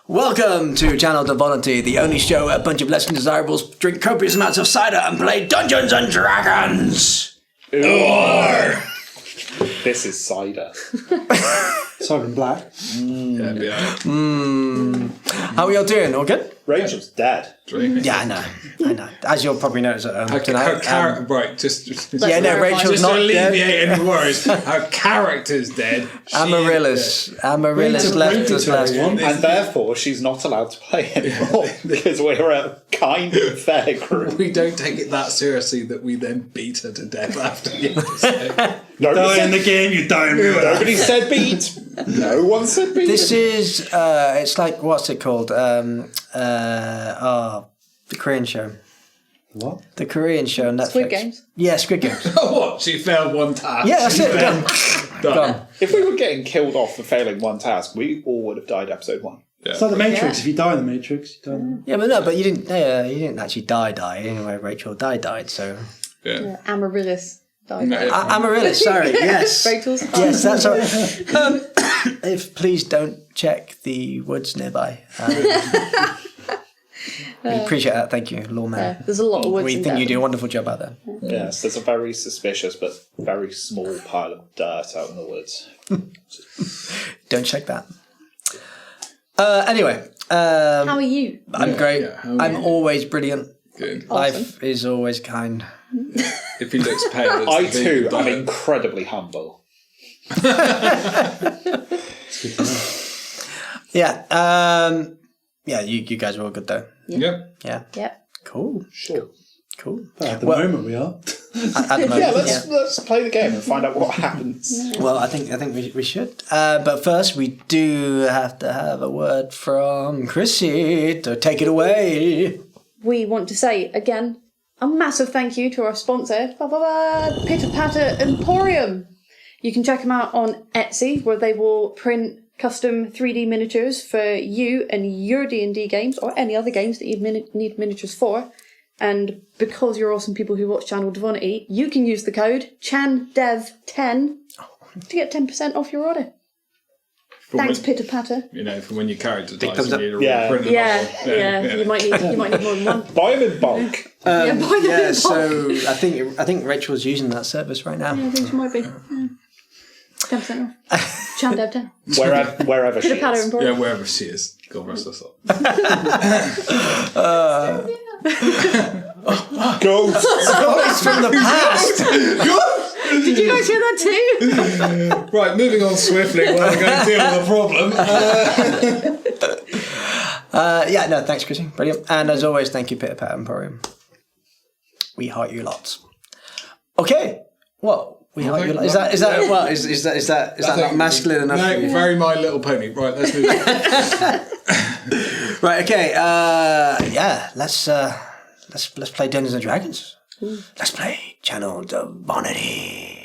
Welcome to Channel Devonity, the only show where a bunch of less than desirables drink copious amounts of cider and play Dungeons and Dragons. Or this is cider. Cider and black. How are y'all doing? All good? Rachel's dead. Yeah, I know. As you'll probably notice at home tonight. Right, just Rachel's just not to alleviate dead. any worries. Her character's dead. Amaryllis left us last one. week. And therefore, she's not allowed to play anymore because we're a kind of fair group. We don't take it that seriously that we then beat her to death after the episode. Die in the game, you die in real life. Nobody said beat. No one said beat. This is, it's like, what's it called? The Korean show. What? The Korean show on Netflix. Squid Games? Yeah, Squid Games. Oh, what? She failed one task. Yeah, that's it. Done. If we were getting killed off for failing one task, we all would have died episode 1. It's like the Matrix. If you die in the Matrix, you die in Yeah, but you didn't actually die. Anyway, Rachel died, so... Yeah. Amaryllis died. Amaryllis, sorry, yes. Rachel's Yes, that's all right. If please don't check the woods nearby. We appreciate that, thank you, lawman. There's a lot of woods We in think you do a Devon. wonderful job out there. Yes, there's a very suspicious but very small pile of dirt out in the woods. Don't check that. Anyway, How are you? I'm great. yeah, how are I'm you? always brilliant. Good. Life is always kind. If he looks pale, I it's the too big am diet. incredibly humble. Yeah, you guys are all good though. Yep. Yeah. Yep. Cool. Sure. Cool. At the moment, we are. At the moment, Yeah, let's play the game and find out what happens. Well, I think we should. But first, we do have to have a word from Chrissy to take it away. We want to say, again, a massive thank you to our sponsor, Pitter Patter Emporium. You can check them out on Etsy, where they will print custom 3D miniatures for you and your D&D games, or any other games that you need miniatures for. And because you're awesome people who watch Channel Devonity, you can use the code ChanDev10 to get 10% off your order. Thanks, Pitter Patter. You know, for when your character dies, thumbs you up. need a Yeah. reprint Yeah, novel. you might need more than one. Buy them in bulk. Buy them in bulk. So I think Rachel's using that service right now. I think she might be. 10% off. ChanDev 10. Wherever she Pitter Patter is. Emporium. Yeah, wherever she is. God rest her soul. Ghosts. It's from the past. Did you guys hear that too? Right, moving on swiftly while we're going to deal with the problem. Thanks, Chrissy. Brilliant. And as always, thank you, Pitter Patter Emporium. We heart you lots. Okay. Well, we heart you lots. Is that not masculine enough? No, for you? very My Little Pony. Right, let's move on. Right. Okay. Let's play Dungeons and Dragons. Let's play Channel Devonity.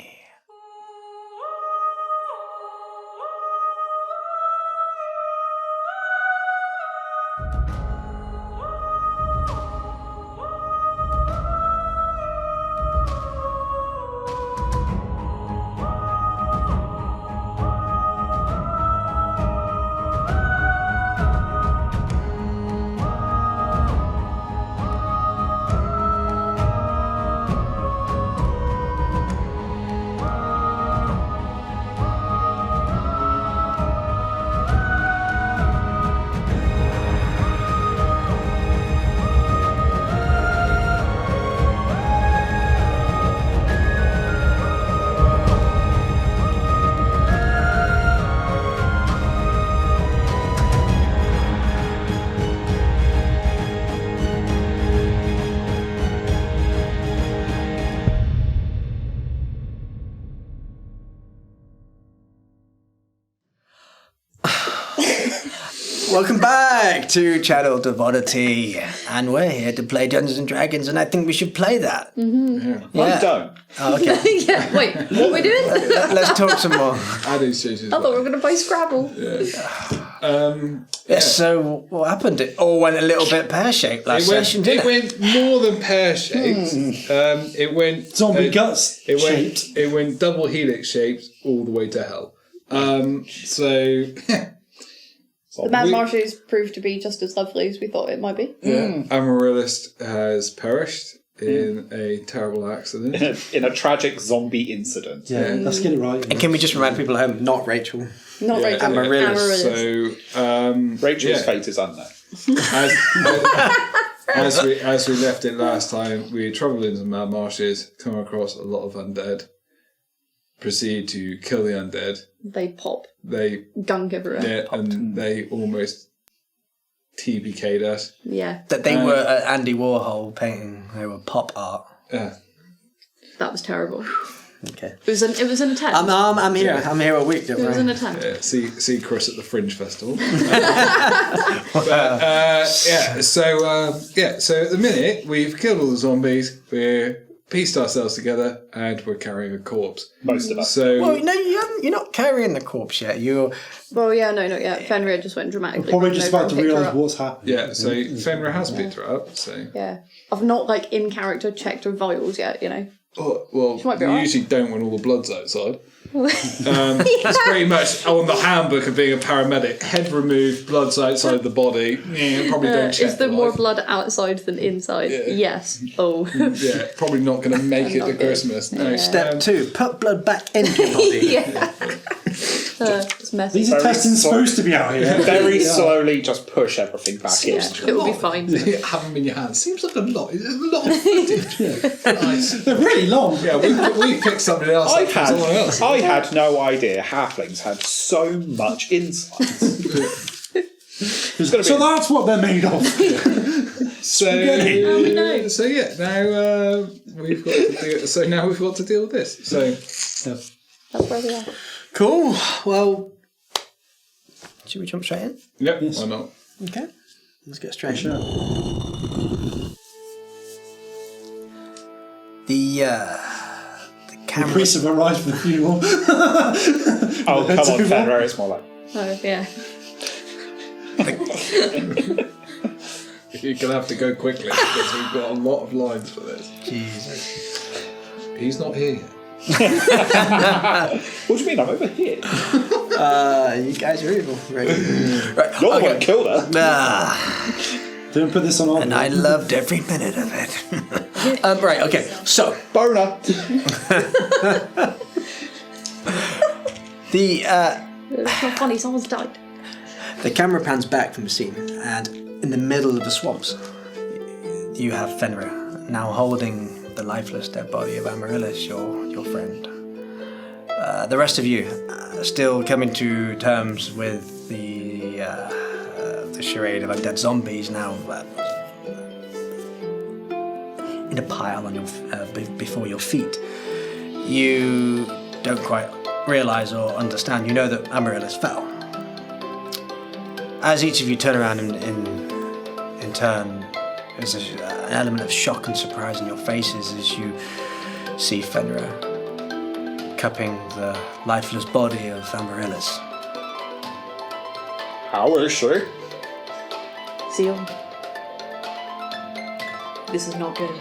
Welcome back to Channel Devonity, and we're here to play Dungeons and Dragons, and I think we should play that. I don't. Oh, okay. Yeah, wait, what are we doing? Let's talk some more. I do too. I thought we were going to play Scrabble. Yes. So what happened? It all went a little bit pear-shaped last session, didn't it? It went more than pear-shaped. It went Zombie guts shaped. It went double helix shaped all the way to hell. So The Mad Marshes proved to be just as lovely as we thought it might be. Yeah. Amaryllis has perished in a terrible accident. In a tragic zombie incident. Yeah, let's get it right. And can we just remind people at home, not Rachel. Not Rachel. Amaryllis. So, Rachel's fate is unknown. as we left it last time, we travelled into the Mad Marshes, come across a lot of undead, proceed to kill the undead. They pop. They Gunk everywhere. Yeah, and they almost TPK'd us. Yeah. That they were Andy Warhol painting. They were pop art. Yeah. That was terrible. Okay. It was an attempt. I'm here. Yeah. I'm here a week. It was an attempt. Yeah, see Chris at the Fringe Festival. So at the minute we've killed all the zombies. We're pieced ourselves together and we're carrying a corpse. Most of us. So well, no, you're not carrying the corpse yet. You're. Well, yeah, no, not yet. Fenrir just went dramatically. We're probably just over about to and picked her realise up. what's happening. yeah, so Fenrir has picked her up. So Yeah. I've not, like, in character checked her vitals yet, you know. well, might be you alright. usually don't when all the blood's outside. It's pretty much on the handbook of being a paramedic. Head removed, blood's outside the body. Yeah, probably don't check. Is there the more life. blood outside than inside? Yeah. Yes. Oh. Yeah, probably not going to make it Not to good. Christmas. No. Step 2: put blood back into your body. Yeah. It's messy. These intestines supposed to be out here. Very slowly just push everything back in. It will be fine. Have them in your hand. Seems like a lot. It's a lot of footage. Nice. They're really long. Yeah, we picked somebody else up from someone else. I had no idea halflings had so much insight. So that's what they're made of. So we know. So yeah, now we've got to deal. So now we've got to deal with this. So Yeah. That's where we are. Cool. Well, should we jump straight in? yep, Yes. why not? Okay. Let's get straight Sure. in. The camera. Priest have arrived for the funeral. Oh, come on, Fenrir, it's more like... Oh, yeah. You're gonna have to go quickly because we've got a lot of lines for this. Jesus. He's not here yet. What do you mean? I'm over here. You guys are evil. Right. Right. You're the one who killed her. Don't put this on our. And I loved every minute of it. Right, okay. So, Boner. It's not funny, someone's died. the camera pans back from the scene, and in the middle of the swamps, you have Fenrir, now holding the lifeless dead body of Amaryllis, your friend. The rest of you still coming to terms with the charade of undead zombies now in a pile on your before your feet. You don't quite realise or understand. You know that Amaryllis fell. As each of you turn around in turn, there's an element of shock and surprise in your faces as you see Fenrir cupping the lifeless body of Amaryllis. How is she? Zeal. This is not good.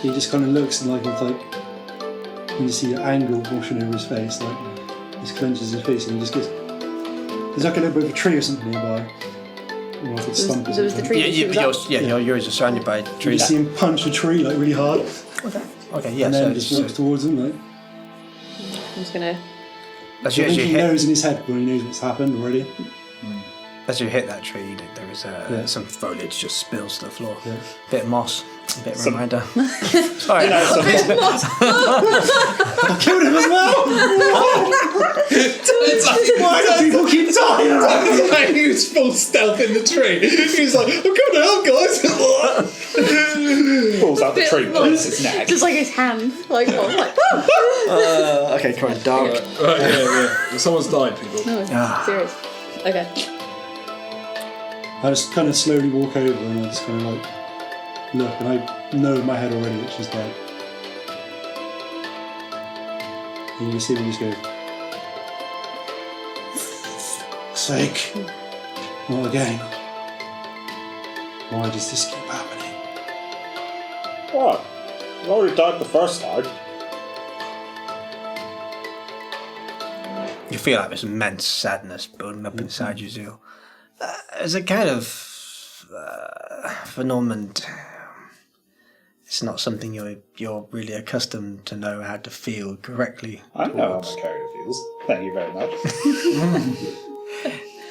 He just kind of looks and like it's like when you see anger washing over his face, like he just clenches his face and he just gets. There's like a little bit of a tree or something nearby. Or like a stump or So it was the something. tree that she was up? Yours are surrounded by You trees. just see him punch the tree like really hard, Okay, yeah. and then So, just walks towards him. Like I'm just gonna... as I you think he hit, knows in his head when he knows what's happened already. as you hit that tree, there is some foliage just spills to the floor. Bit of moss, a bit of a reminder. Sorry. I killed him as well. Why do people keep dying around me? He was full stealth in the tree. He's like, I'm going to help, guys. Pulls out the tree, breaks its neck. Just like his hand. Like, oh, like, Okay, come on, dark. Right, yeah. Someone's died, people. no, serious. Okay. I just kind of slowly walk over and I just kind of like look, and I know in my head already that she's dead. And you see me just go, sake, not again. Why does this keep happening? What? You already died the first time. You feel like this immense sadness building up inside you, Zeal. As a kind of phenomenon, it's not something you're really accustomed to know how to feel correctly. I know how my character feels. Thank you very much.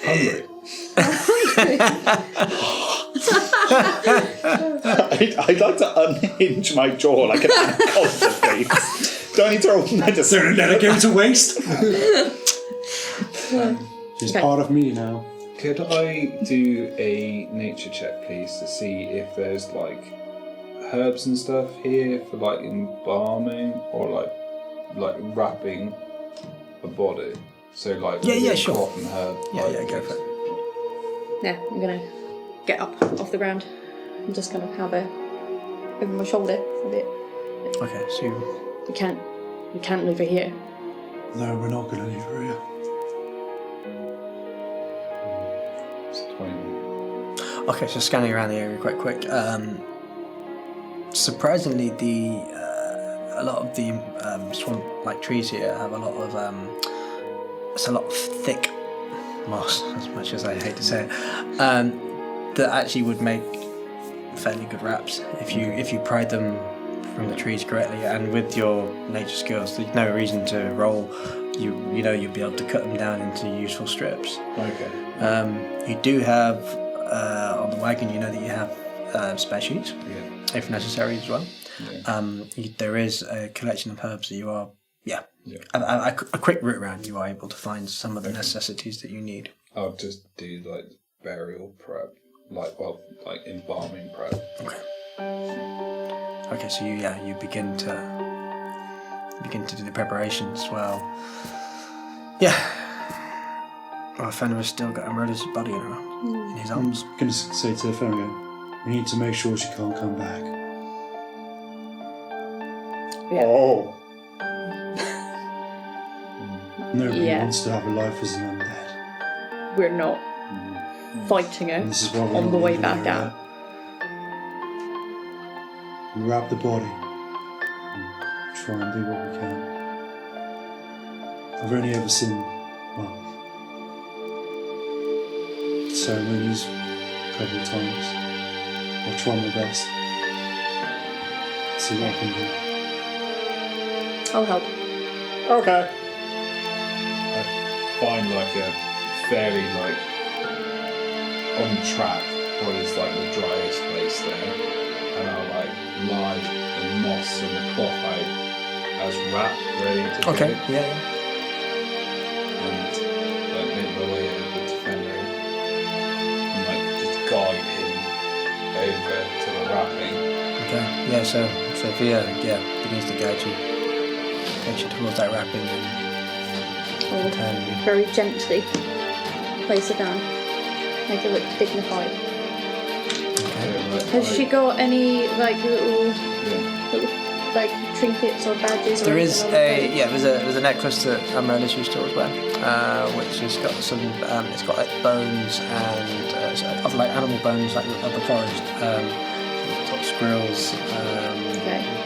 Hungry. I'd like to unhinge my jaw like an anaconda, please. Do I need to roll medicine? Don't let it go to waste. She's Okay. part of me now. Could I do a nature check, please, to see if there's like herbs and stuff here for like embalming or like wrapping a body? So like Yeah, a sure. cotton herb. Yeah, go for it. Yeah, I'm gonna get up off the ground and just kind of have a over my shoulder a bit. Okay, so We can't leave her here. No, we're not going to leave her here. It's 20. Okay, so scanning around the area quite quick. Surprisingly, a lot of the swamp-like trees here have a lot of it's a lot of thick moss, as much as I hate to say it, that actually would make fairly good wraps if you pried them from the trees correctly. And with your nature skills, there's no reason to roll. You know you'll be able to cut them down into useful strips. Okay. You do have on the wagon. You know that you have spare sheets, Yeah. if necessary as well. Yeah. There is a collection of herbs that you are, a quick route around. You are able to find some of the necessities that you need. I'll just do like burial prep, like embalming prep. Okay, so you begin to do the preparations. Well, yeah. Well, Fenrir's still got Amarilla's body in his arms. I'm going to say to Fenrir, we need to make sure she can't come back. Yeah. Oh. Nobody Yeah. wants to have a life as an undead. We're not fighting her And this is why we're on not the way leaving back her out. there. We wrap the body and try and do what we can. I've only ever seen, ceremonies a couple of times. I'll try my best. See what I can do. I'll help. Okay. Find like a fairly like on track what is like the driest place there, and I'll like lie the moss and the cloth out as wrap ready to go. Okay, yeah. And like make my way over to Fenrir and like just guide him over to the wrapping. Okay, yeah. So Via, begins to guide you towards that wrapping and I'll turn you. very gently place her down. Make her look dignified. Has she got any like little like trinkets or badges? There or is anything like there's a necklace that Amarilla's used to always wear, which has got some. It's got like bones and of like animal bones, like of the forest, sort of squirrels,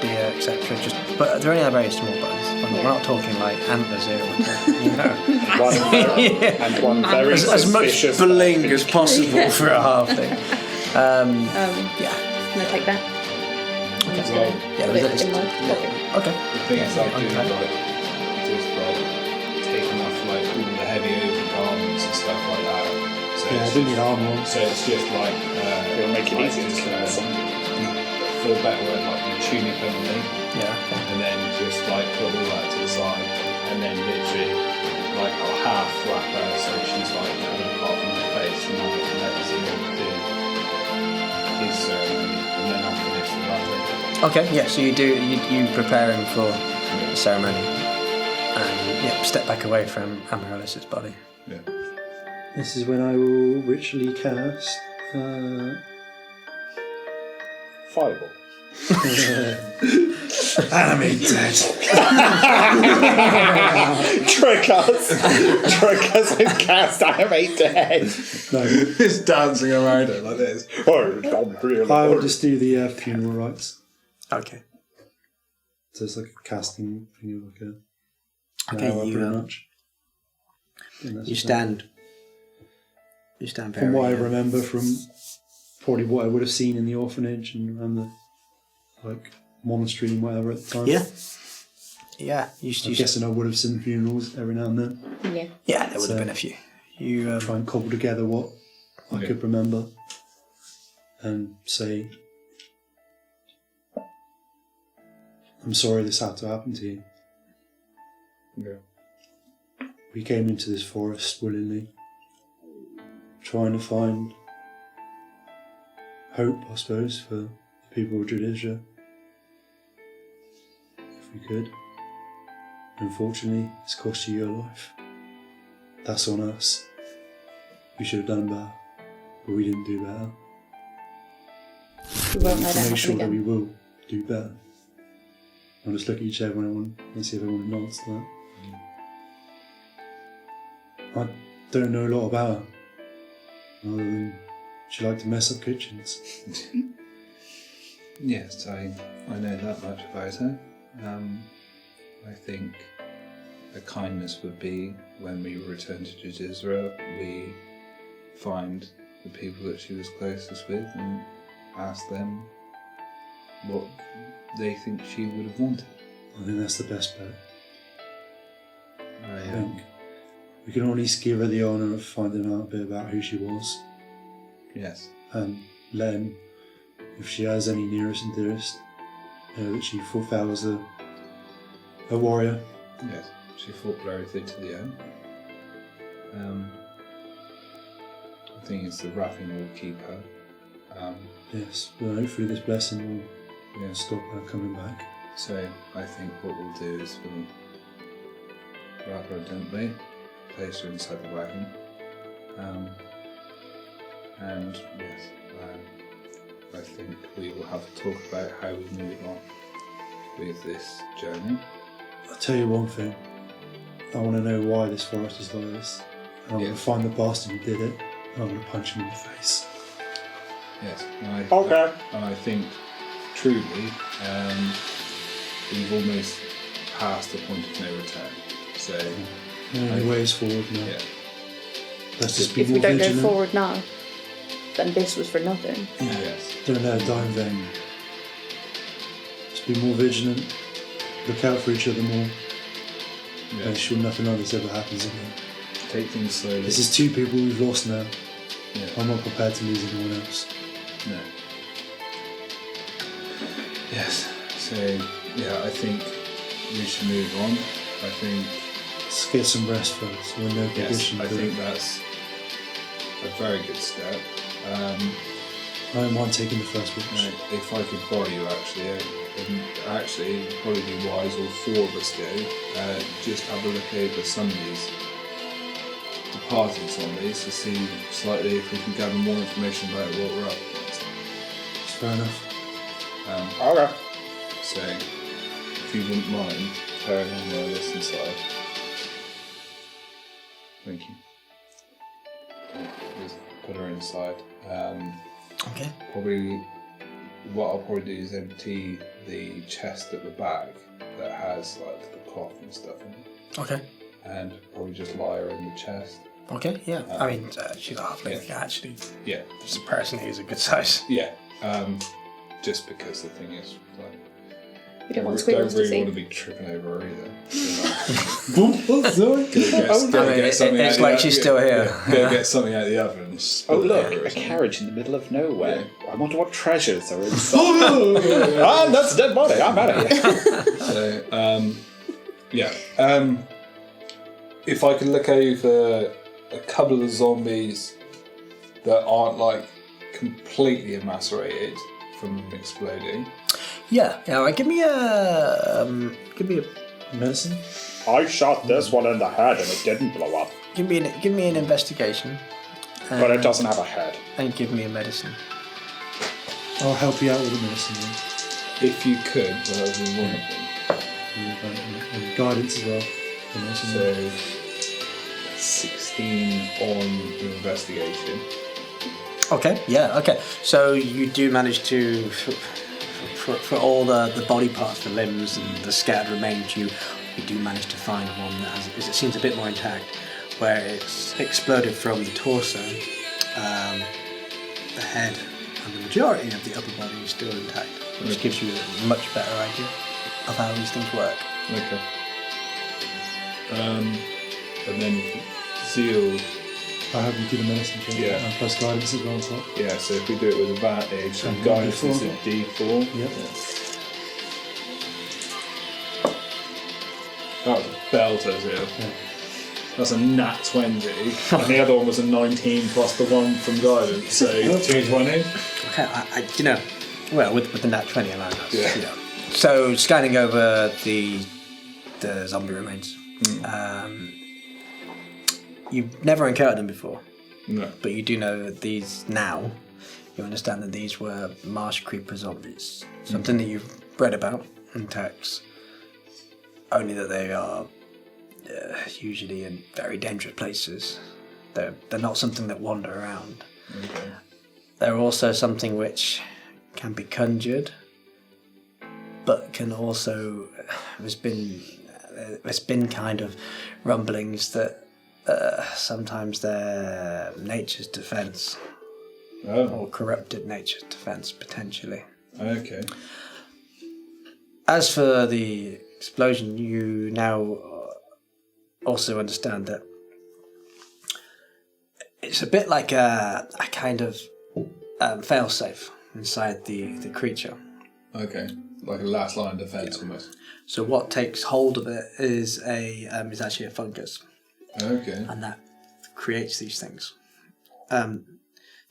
deer, etc. But they're only very small bones. We're not talking like antlers here. And one very As much suspicious bling as possible for a halfling. I'm gonna take that. I'm just gonna Yeah, put it in my pocket. Okay. The thing is, I do like just like take off like all the heavy overgarments and stuff like that. So Yeah, I it's didn't need armour on. So it's just like It'll make it like easier to just, kill something. for a better word, like the tunic underneath, Yeah. and then just like put all that to the side, and then literally like I'll half wrap her so she's like coming apart from her face, and I'll let her see him do his ceremony, and then I'll finish the wrapping. Okay. Yeah. So you prepare him for the ceremony, and step back away from Amarilla's body. Yeah. This is when I will ritually cast. Fireball. Animate dead. Trick us and cast animate dead. No, Just dancing around it like this. Oh, don't really. I will just do the funeral rites. Okay. So it's like a casting thing, like a Okay. hour, pretty much. And that's You the stand. You stand thing. From very. what I remember from probably what I would have seen in the orphanage and around the like monastery and whatever at the time. Yeah. Yeah. I'm guessing I would have seen funerals every now and then. Yeah. Yeah, there would have been a few. You. Try and cobble together what I could remember and say, I'm sorry this had to happen to you. Yeah. We came into this forest willingly, trying to find hope, I suppose, for the people of Judaisha, if we could. Unfortunately, it's cost you your life. That's on us. We should have done better, but we didn't do better. We won't We let need that to make sure happen that we again. will do better. I'll just look at each everyone and see if everyone nods to that. I don't know a lot about her, other than she liked to mess up kitchens. Yes, I know that much about her. I think a kindness would be when we return to Judizra, we find the people that she was closest with and ask them what they think she would have wanted. I think that's the best bet. I I think we can at least give her the honour of finding out a bit about who she was, yes. and then, if she has any nearest and dearest, know that she fulfills a warrior. Yes, she fought bravely to the end. I think it's the wrapping will keep her. Yes, well, hopefully this blessing will Yeah. stop her coming back. So I think what we'll do is we'll wrap her gently, place her inside the wagon, and yes, I think we will have to talk about how we move on with this journey. I'll tell you one thing. I want to know why this forest is like this. And I'm going Yeah. to find the bastard who did it, and I'm going to punch him in the face. Yes. Okay. And I think truly we've almost passed the point of no return. So The only way is forward now. yeah. Let's just be If we more don't go vigilant. forward now, then this was for nothing. Yes. Don't let her die in vain. Just be more vigilant. Look out for each other more. Yeah. Make sure nothing like this ever happens again. Take things slowly. This is 2 people we've lost now. Yeah. I'm not prepared to lose anyone else. No. Yes. So yeah, I think we should move on. I think Let's get some rest first. We're in no yes, condition I for think it. that's a very good step. I don't mind taking the first watch. Right, if I could borrow you actually it'd probably be wise all 4 of us go. Just have a look over some of these departing zombies to see slightly if we can gather more information about what we're up against. It's fair enough. Okay. So, if you wouldn't mind carrying on while this inside. Thank you. Just put her inside. Okay. Probably, what I'll probably do is empty the chest at the back that has like the cloth and stuff in it, Okay. and probably just lie her in the chest. Okay. Yeah. I mean, she's a halfling. Yeah. Actually, Yeah, just a person who's a good size. yeah. Just because the thing is, like, We don't want don't squiggles to really see. want to be tripping over her either. Sorry. It's like she's still here. Go get something out of the oven. And Oh spill it look, over or a something. carriage in the middle of nowhere. I wonder what treasures are inside. Ah, that's a dead body. I'm out of here. So, yeah. If I could look over a couple of zombies that aren't like completely emascerated from exploding. Yeah. Yeah. Right. Give me a. Medicine? I shot this one in the head and it didn't blow up. Give me an investigation. But it doesn't have a head. And give me a medicine. I'll help you out with the medicine then. If you could, that would be one of them. And guidance as well. for medicine. So, 16 on the investigation. Okay. Yeah. Okay. So you do manage to, for all the body parts, the limbs and the scattered remains, you do manage to find one that has, it seems a bit more intact. where it's exploded from the torso, the head and the majority of the upper body is still intact, which gives you a much better idea of how these things work. Okay. And then Zeal. I hope you do the medicine check. Yeah. And plus guidance as well on top. Yeah, so if we do it with advantage, So guidance D4. is a D4. Yep. That was a belter, Zeal. Yeah. That's a nat 20, and the other one was a 19 plus the one from guidance, so 220. Okay, well, with the nat 20 alone, that's, Yeah. So, scanning over the zombie remains, you've never encountered them before, No. but you do know that these now, you understand that these were marsh creeper zombies. Something that you've read about in texts, only that they are usually in very dangerous places. They're not something that wander around. Okay. They're also something which can be conjured, but can also there's been kind of rumblings that sometimes they're nature's defense Oh, or corrupted nature's defense potentially. okay. As for the explosion, you now also understand that it's a bit like a kind of failsafe inside the creature. Okay. Like a last line defense almost. So what takes hold of it is actually a fungus, Okay. and that creates these things.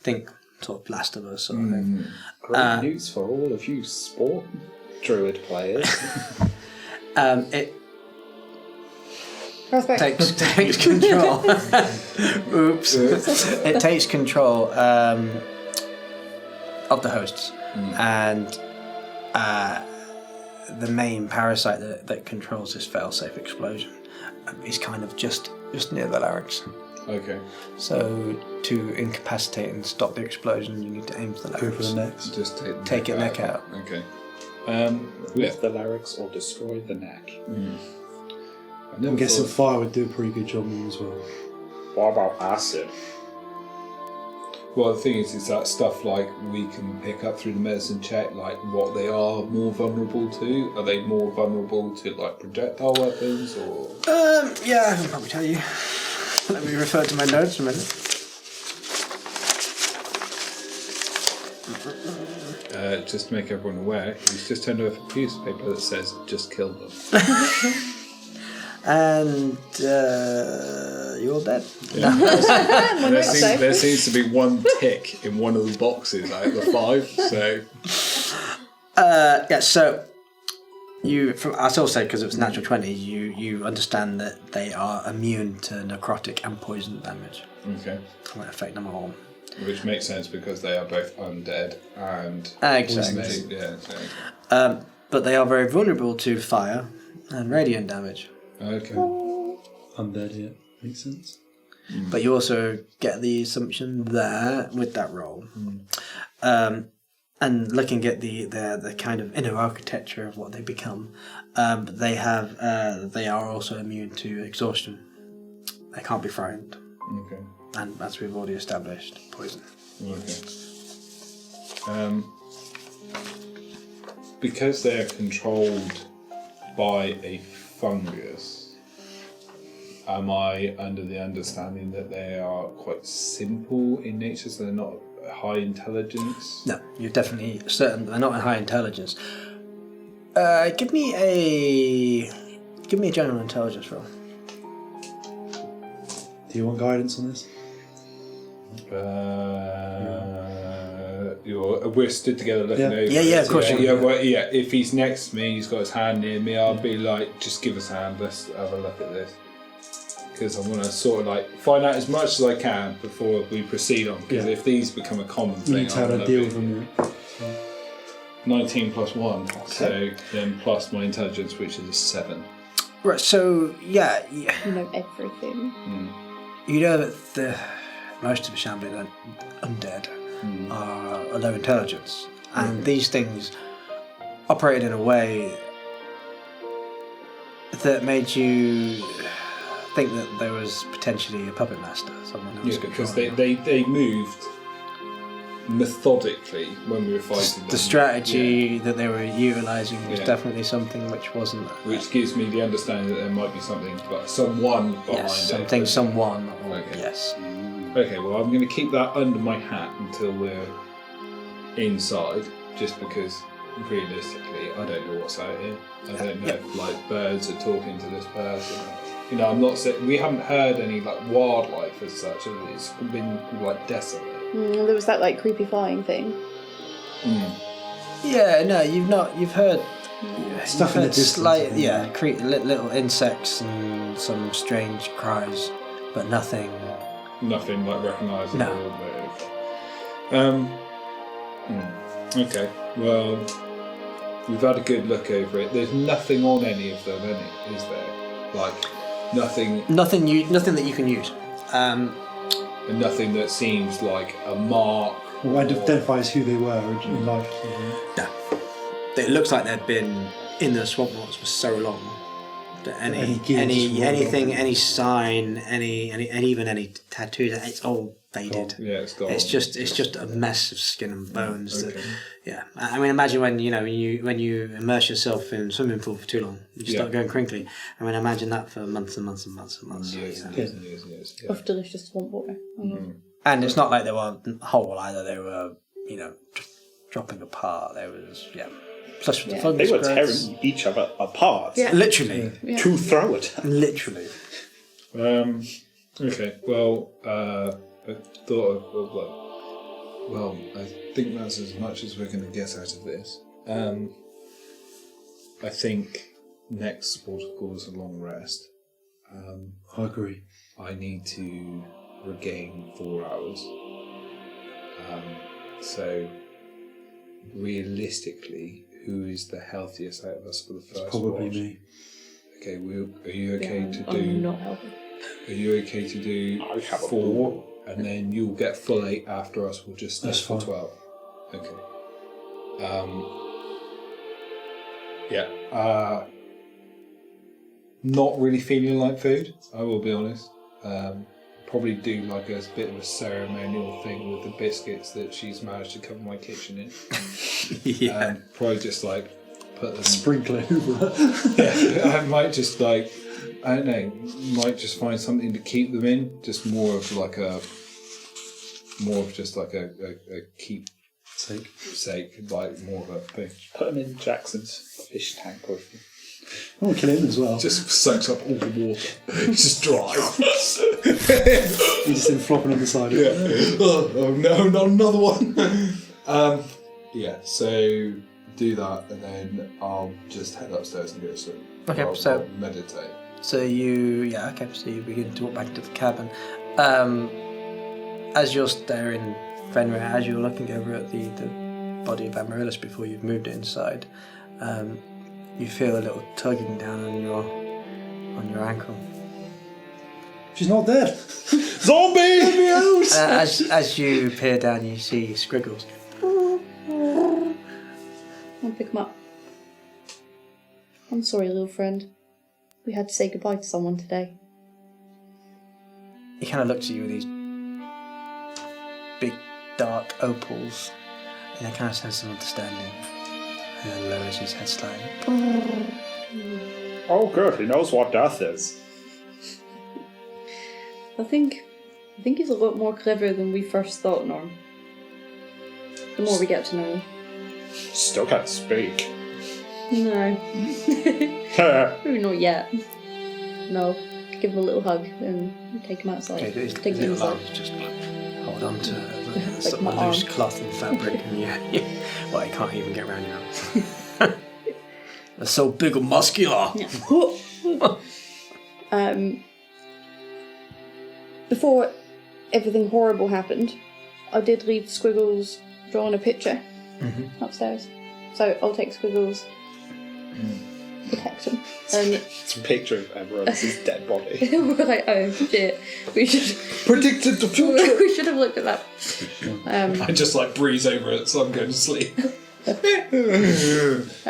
Think sort of Last of Us sort of thing. Great news for all of you sport druid players. It Prospect. takes control. Oops. It takes control of the hosts, and the main parasite that controls this failsafe explosion is kind of just near the larynx. Okay. So to incapacitate and stop the explosion, you need to aim for the Go for larynx. the next. Just Take it neck out. Okay. With the larynx or destroy the neck. I'm guessing fire would do a pretty good job on them as well. What about acid? Well, the thing is that stuff like we can pick up through the medicine check, like what they are more vulnerable to. Are they more vulnerable to like projectile weapons or? Yeah, I can probably tell you. Let me refer to my notes a minute. Just to make everyone aware, he's just turned over a piece of paper that says "just kill them." And you're dead. There seems to be one tick in one of the boxes out of the 5. So Yeah, so I still say because it was natural 20, you understand that they are immune to necrotic and poison damage. okay, It won't affect them at all. which makes sense because they are both undead and Exactly. Yeah. So. But they are very vulnerable to fire and radiant damage. Okay. Undead, yeah. Makes sense. But you also get the assumption there with that roll. And looking at the kind of inner architecture of what they become, they are also immune to exhaustion. They can't be frightened. Okay. And as we've already established, poison. Okay. Because they're controlled by a fungus, am I under the understanding that they are quite simple in nature, so they're not high intelligence? No, you're definitely certain they're not in high intelligence. Give me a general intelligence roll. Do you want guidance on this? We're stood together looking over. Yeah, of course. Yeah, if he's next to me, he's got his hand near me, I'll be like, just give us a hand, let's have a look at this. Because I want to sort of like find out as much as I can before we proceed on. Because if these become a common You thing, need to have a deal with them. Yeah. 19 plus 1, so then plus my intelligence, which is a 7. Right, so yeah, You know everything. you know that most of the shambling undead are low intelligence, and these things operated in a way that made you think that there was potentially a puppet master, someone else. Yeah, because they moved methodically when we were fighting them. The strategy that they were utilising was Yeah. definitely something which wasn't. Which gives me the understanding that there might be something, but someone behind Yes, it. something, someone. Or, Okay. Yes. Okay, well, I'm going to keep that under my hat until we're inside, just because realistically, I don't know what's out here. I don't know if like birds are talking to this person. You know, I'm not saying we haven't heard any like wildlife as such. It's been like desolate. There was that like creepy flying thing. Yeah, no, you've heard Stuff in the distance, slight, I think. little insects and some strange cries, but nothing. Nothing like recognisable. No. Okay. Well, we've had a good look over it. There's nothing on any of them, is there? Like nothing. Nothing that you can use. And nothing that seems like a mark. Or identifies who they were in life. No. It looks like they've been in the swamp walls for so long that Any gear just rolled anything, off. any sign, any even any tattoos, it's all faded. Yeah, it's gone. It's just a mess of skin and bones. Okay. Yeah, I mean, imagine when you immerse yourself in a swimming pool for too long, you start going crinkly. I mean, imagine that for months and months and months and months. Years and years and years and years. Yeah. Of delicious swamp water. And it's not like they were whole either. They were, dropping apart. There was, plus with the fungus They were growths. tearing each other apart Yeah. Literally. to throw it. Literally. Okay. Well, I thought of I think that's as much as we're going to get out of this. I think next protocol is a long rest. I agree. I need to regain 4 hours. So, realistically, who is the healthiest out of us for the first Probably watch? me. Okay, are you okay to I'm do? not healthy. Are you okay to do I have a 4, and then you'll get full 8 after us? We'll just stay That's for fine. 12. Okay. Not really feeling like food. I will be honest. Probably do like a bit of a ceremonial thing with the biscuits that she's managed to cover my kitchen in. Yeah. Probably just like put them. Sprinkle over. Yeah, I might just like, I don't know, might just find something to keep them in. Just more of just like a keep sake, like more of a thing. Put them in Jackson's fish tank or something. I want to kill him as well. Just soaks up all the water. It's just dry. He's just then flopping on the side. Yeah. Oh no, not another one. Yeah, so do that and then I'll just head upstairs and go sleep. Okay, I'll meditate. So you begin to walk back to the cabin. As you're staring, Fenrir, as you're looking over at the body of Amaryllis before you've moved it inside, you feel a little tugging down on your ankle. She's not dead. Zombie! As you peer down, you see Scriggles. I'll pick him up. I'm sorry, little friend. We had to say goodbye to someone today. He kind of looks at you with these big dark opals in a kind of sense of understanding, and then lowers his head slightly. Oh, good. He knows what death is. I think he's a lot more clever than we first thought, Norm. The more we get to know him. Still can't speak. No. Maybe not yet. No. Give him a little hug and take him outside. Okay, his Take him little inside. arms just hold on to the sort my of loose arm. cloth and fabric, and well, he can't even get around your arms. They're so big and muscular. Yeah. Before everything horrible happened, I did leave Squiggles drawing a picture upstairs. So I'll take Squiggles, protect him, and It's a picture of Amaryllis' dead body. we're like, oh shit, we should Predicted the future. we should have looked at that. I just like breeze over it, so I'm going to sleep. Tomorrow's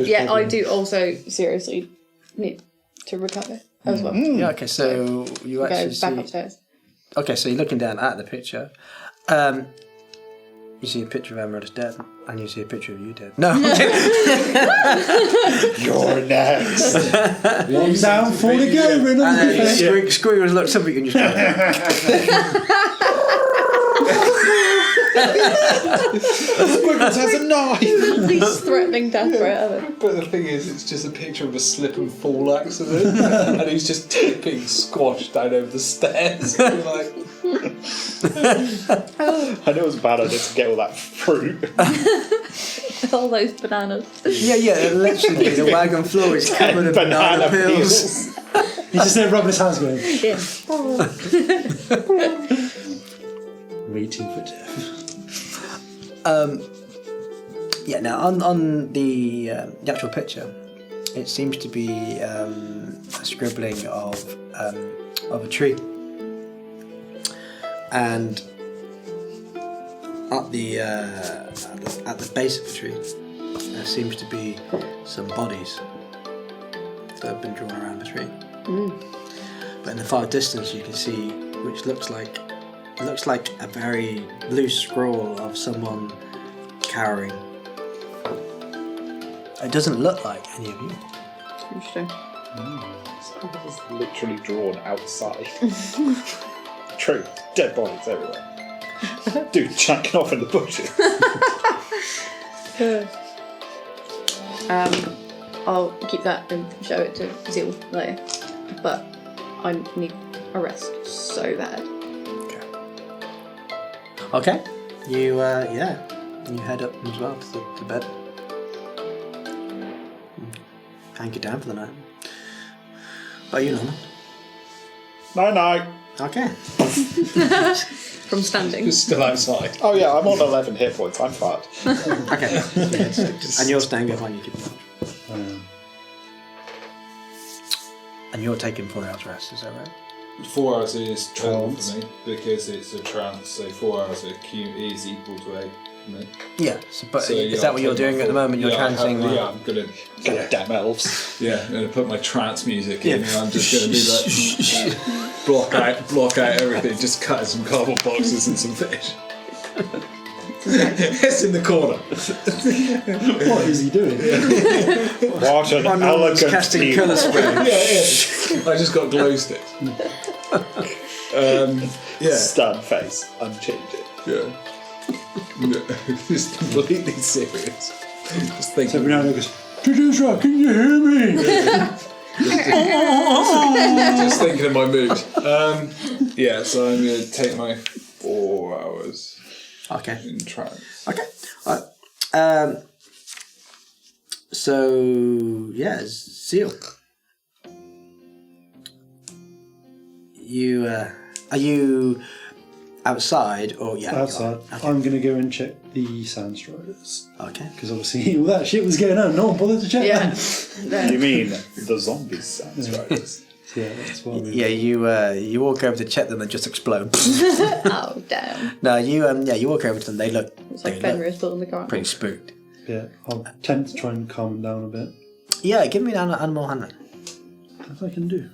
Yeah, problem. I do also seriously need to recover. as well. Yeah, okay, so you Go actually back see... upstairs. Okay, so you're looking down at the picture. You see a picture of Amidst dead, and you see a picture of you dead. No, I'm kidding. You're next. One down, four to go. And then Squeakers looks up at you and just Squiggles has a knife. Least threatening death threat ever. But the thing is, it's just a picture of a slip and fall accident, and he's just tipping squash down over the stairs. You're like, I know it was a bad idea to get all that fruit. All those bananas. Yeah, literally, the wagon floor is covered in banana peels. He's just there rubbing his hands going, Yeah. waiting for death. Yeah, now on the actual picture, it seems to be a scribbling of a tree, and at the base of the tree, there seems to be some bodies that have been drawn around the tree. But in the far distance, you can see, which looks like a very loose scroll of someone cowering. It doesn't look like any of you. Interesting. It's literally drawn outside. True. Dead bodies everywhere. Dude jacking off in the bushes. I'll keep that and show it to Zeal later. But I need a rest so bad. Okay. You head up as well to the bed. Hanker down for the night. But you know. No. Okay. From standing. it's still outside. Oh yeah, I'm on 11 hit points. I'm fine. Okay. And you're staying behind, you keep watch. And you're taking 4 hours rest, is that right? 4 hours is 12 for me because it's a trance, so 4 hours is equal to 8 for me. Yeah. But So, is that what you're doing at the moment? You're trancing? I'm gonna. Damn elves. Yeah, I'm gonna put my trance music in, and I'm just gonna be like block out everything, just cutting some cardboard boxes and some fish. It's in the corner. What is he doing? What an My man's elegant casting team. colour spray. I just got glow sticks. Yeah. Stern face, unchanging. Yeah. No, it's completely serious. Just So every thinking. now and then he goes, Producer, can you hear me? Just thinking of my mood. Yeah, so I'm going to take my 4 hours Okay. in trance. Okay. All right. So yeah, Seal. You are you outside or yeah? Outside. Okay. I'm going to go and check the sand striders. Okay. Because obviously all that shit was going on. No one bothered to check Yeah. that. You mean the zombies sounds right? Yeah, that's what Yeah, you walk over to check them and just explode. Oh damn. No, you walk over to them. They look It's like Fenrir's pulling the car. pretty spooked. Yeah, I'll tend to try and calm them down a bit. Yeah, give me an animal handling. As I can do.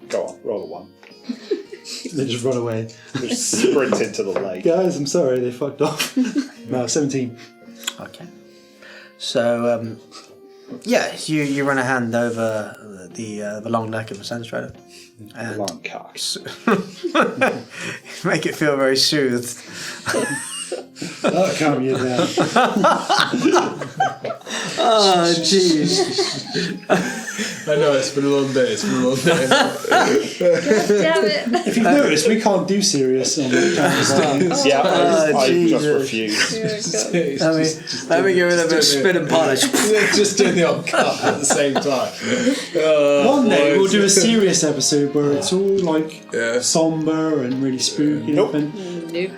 Go on, roll a 1. They just run away. Just sprint into the lake. Guys, I'm sorry, they fucked off. No, 17. Okay. So yeah, you run a hand over the long neck of the sand strider. And Long cock. make it feel very soothed. That'll calm you down. Oh, jeez. I know, it's been a long day. Damn it. If you've noticed, we can't do serious on the cameras. Yeah, I just Jesus. refuse. Let me give it a bit of spin and polish. Just doing the odd cut at the same time. One day we'll do a serious episode where it's all like Yeah. somber and really spooky. Nope. And Nope.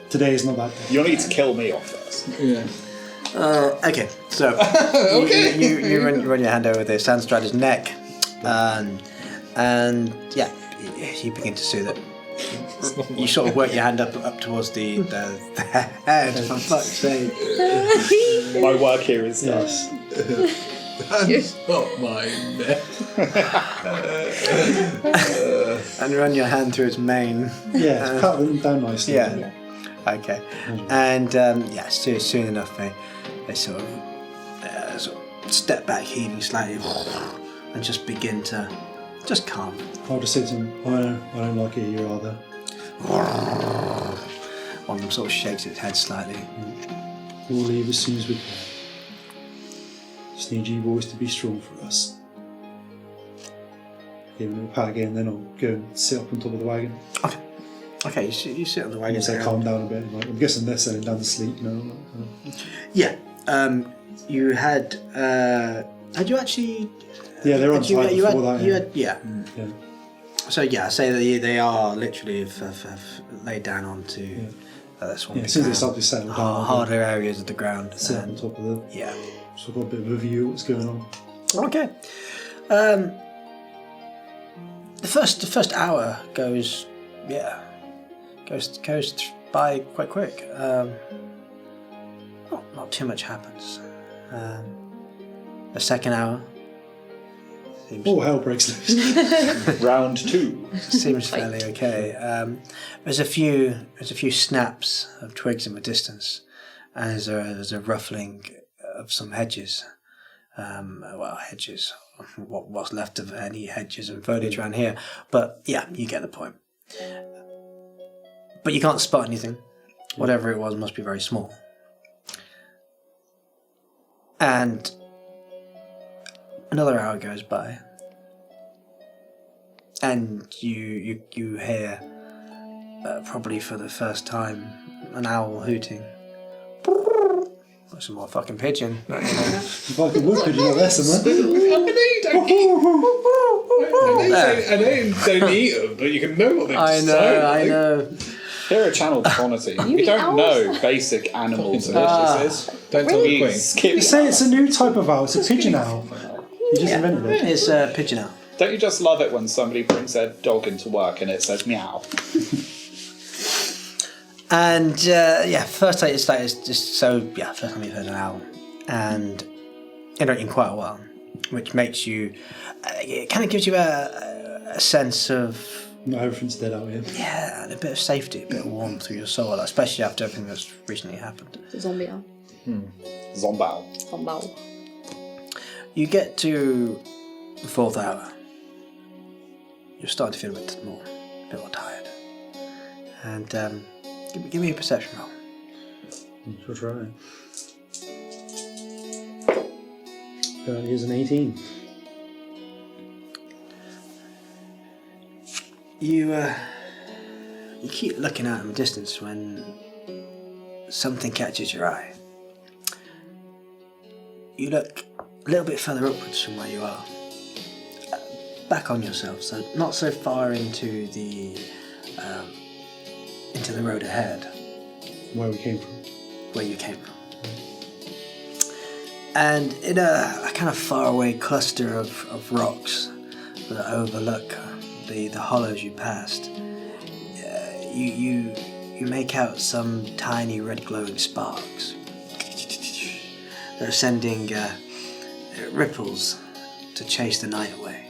today is not that day. You'll need to kill me off first. Yeah. Okay, so you run your hand over the sand strider's neck, and yeah, you begin to soothe it. You sort of work your hand up towards the head. For fuck's sake! My work here is done. Yes. That's not mine. And run your hand through its mane. Yeah, pat them down nicely. Yeah. Okay. And soon enough they sort of step back, heaving slightly, and just begin to just calm. I'll just say to him, I don't like it here either. One of them sort of shakes its head slightly. We'll leave as soon as we can. Just need you boys to be strong for us. Give him a pat again, then I'll go and sit up on top of the wagon. Okay, you sit on the wagon. Once they calm down a bit, like, I'm guessing they're settling down to sleep, you know. Yeah. You had you actually? Yeah, they're on time before that. Yeah. So I say that they are literally have laid down onto this one. Yeah, as soon as they start to settle down, harder areas of the ground. sit up on top of the. Yeah. So I've got a bit of a view of what's going on. Okay. The first hour goes by quite quick. Not too much happens. The second hour seems, Hell breaks loose. Round 2. seems fairly okay. There's a few snaps of twigs in the distance, and there's a ruffling of some hedges. Hedges. What's left of any hedges and foliage around here. But yeah, you get the point. But you can't spot anything. Whatever it was must be very small. And another hour goes by, and you hear, probably for the first time, an owl hooting. Some more fucking pigeon. Fucking wood pigeon out there somewhere. I know you don't eat them, but you can know what they sound like. I know. Here at Channel Devonity, we eat don't owls? know basic animal delicious. Don't tell the queen. Skip You say it's a new type of owl. It's a pigeon owl. You just invented it. It's a pigeon owl. Don't you just love it when somebody brings their dog into work and it says meow? And first time it's just first time you've heard an owl, and in quite a while, which makes you, it kind of gives you a sense of Not everything's dead out here. and a bit of safety, a bit of warmth through your soul, especially after everything that's recently happened. Zombie owl. Zombao. Zombie owl. You get to the fourth hour. You're starting to feel a bit more tired, and give me a perception roll. Sure try. Here's an 18. You keep looking out in the distance when something catches your eye. You look a little bit further upwards from where you are, back on yourself, so not so far into the road ahead, Where we came from. where you came from. And in a kind of faraway cluster of rocks that overlook the hollows you passed, you make out some tiny red glowing sparks. They're sending ripples to chase the night away.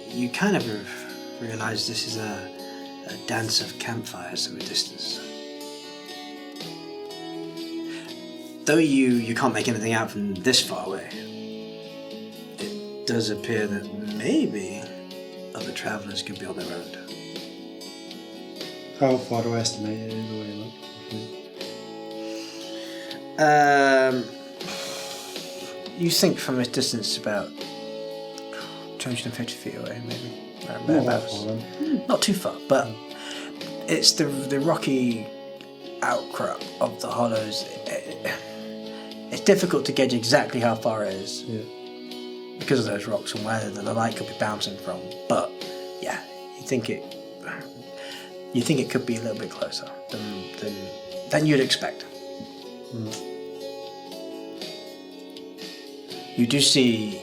You kind of realise this is a dance of campfires in the distance. Though you can't make anything out from this far away, it does appear that maybe other travellers could be on the road. How far do I estimate it in the way, like? You think from a distance about 250 feet away, maybe. Not that Thereabouts. far, then. Not too far, but it's the rocky outcrop of the hollows. It's difficult to gauge exactly how far it is because of those rocks and where the light could be bouncing from. But yeah, you think it could be a little bit closer than you'd expect. You do see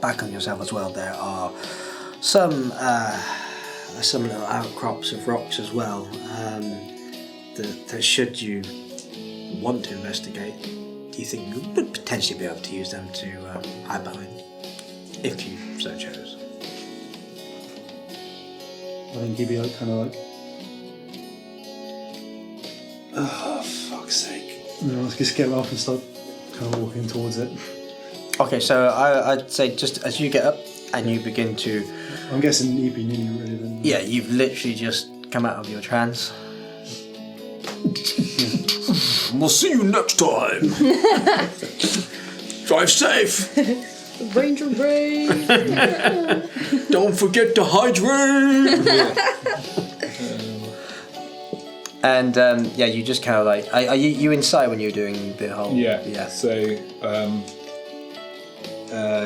back on yourself as well. There are some little outcrops of rocks as well. That should you want to investigate, you think you would potentially be able to use them to hide behind, if you so chose. I think he'd be like, kind of like, oh, fuck's sake. And then I'll just get off and start kind of walking towards it. Okay, so I'd say just as you get up and you begin to... I'm guessing he'd be nearly ready then. Yeah, you've literally just come out of your trance. We'll see you next time. Drive safe. Ranger Ray. Don't forget to hydrate. And you just kind of like, are you inside when you're doing the whole? Yeah. So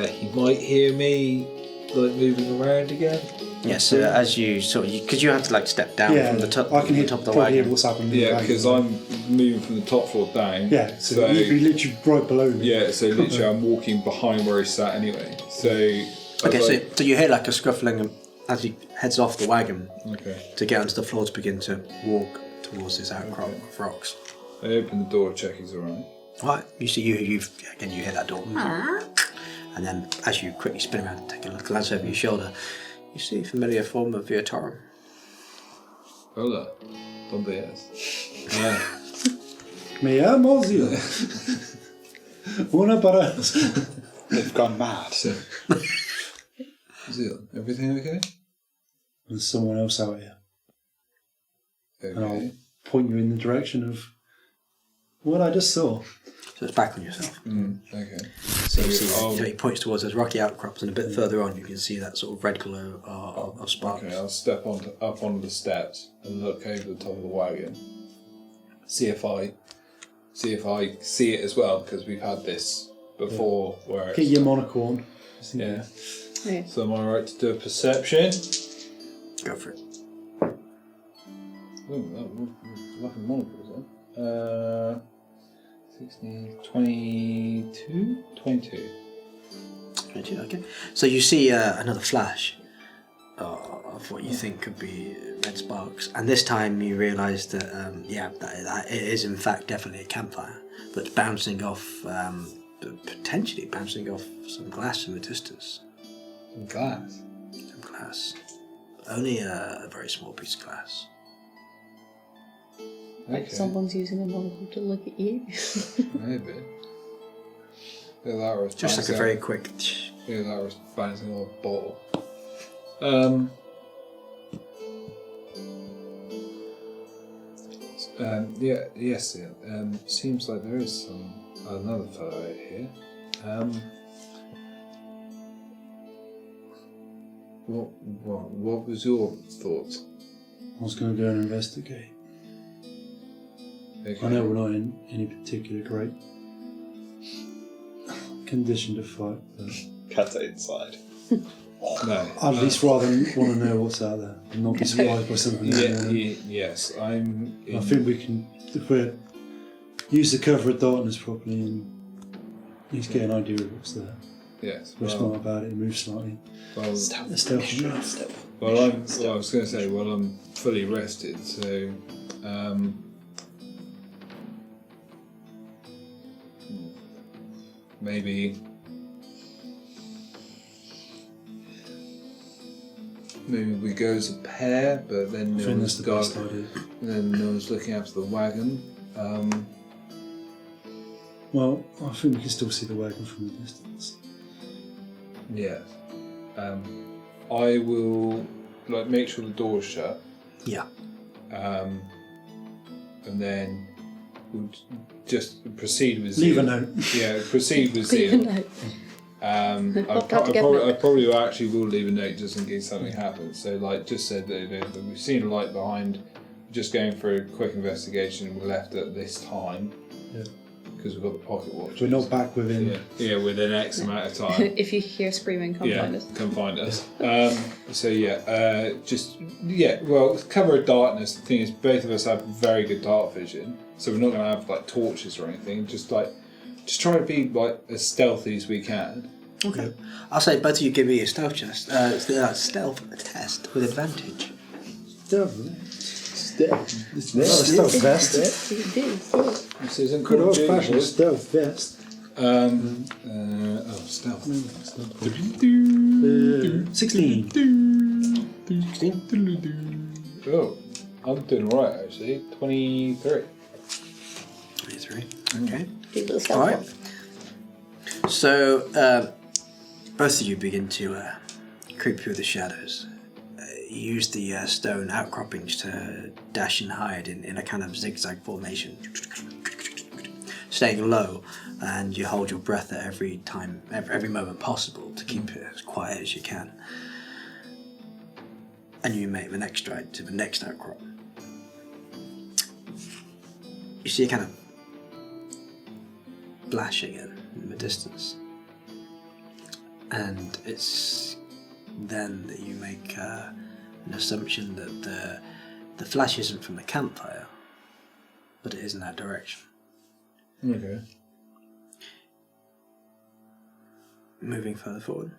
he might hear me like moving around again. Yeah. So as you because you have to like step down from the top. I can hear top of the probably hear wagon. what's happening. Yeah, because I'm moving from the top floor down. Yeah, so you'd be literally right below me. Yeah, so literally I'm walking behind where he sat anyway. So Okay, so you hear like a scuffling as he heads off the wagon okay. to get onto the floor to begin to walk towards this outcrop of rocks. I open the door, check he's alright. Right, you see, you hear that door, and then as you quickly spin around and take a glance over your shoulder, you see a familiar form of Viatorum. Hola, ¿dónde es? Me llamo Zio. Una para... They've gone mad. Zil, everything okay? There's someone else out here. And I'll Okay. point you in the direction of what I just saw. So it's back on yourself. Okay. So you see, so he points towards those rocky outcrops, and a bit further on you can see that sort of red glow of sparks. Okay, I'll step up onto the steps and look over the top of the wagon. See if I see it as well, because we've had this before where it's... Get your monocle on. Yeah. Yeah. So am I right to do a perception? Go for it. Oh, like a monocle, is that? 16, 22? 22. 22, okay. So you see another flash of what you think could be red sparks, and this time you realise that that it is in fact definitely a campfire, but bouncing off, potentially bouncing off some glass in the distance. Some glass? Some glass. Only a very small piece of glass. Like Okay. someone's using a monocle to look at you. Maybe. Yeah, that was Just like a very quick... Yeah, that was bouncing off a bottle. Yes. Seems like there is another fellow out here. What was your thoughts? I was going to go and investigate. Okay. I know we're not in any particular great condition to fight, but Cut it inside. No. I'd at least rather want to know what's out there and not be surprised by something. Yes, I'm. I think we can, if we use the cover of darkness properly and at least get an idea of what's there. Yes. We're smart about it and move slightly. Well, Stealth. I was going to say, I'm fully rested, so maybe we go as a pair, but then I think that's the best idea. no one's looking after the wagon. Well, I think we can still see the wagon from the distance. Yeah. I will make sure the door's shut. Yeah. And then we'll just proceed with Leave Zio. a note. Yeah, proceed with Leave a Zio. note. I probably will leave a note just in case something happens. So, just said that we've seen a light behind. Just going for a quick investigation. We're left at this time. Yeah. Because we've got the pocket watch. We're not back within. Yeah, within X amount of time. If you hear screaming, come find us. Come find us. Well, cover of darkness. The thing is, both of us have very good dark vision, so we're not going to have torches or anything. Just try to be as stealthy as we can. Okay. I'll say both of you give me a stealth test. Stealth test with advantage. Definitely. It's not a stealth vest. It is. This isn't Good called old fashioned Jigsaw. stealth vest. Stealth. 16. 16? Oh, I'm doing alright actually. 23. 23. Okay. Do a little stealth Alright. walk. So, both of you begin to creep through the shadows. You use the stone outcroppings to dash and hide in a kind of zigzag formation. Staying low, and you hold your breath at every moment possible to keep it as quiet as you can. And you make the next stride to the next outcrop. You see a kind of flash again in the distance. And it's then that you make an assumption that the flash isn't from the campfire, but it is in that direction. Okay. Moving further forward.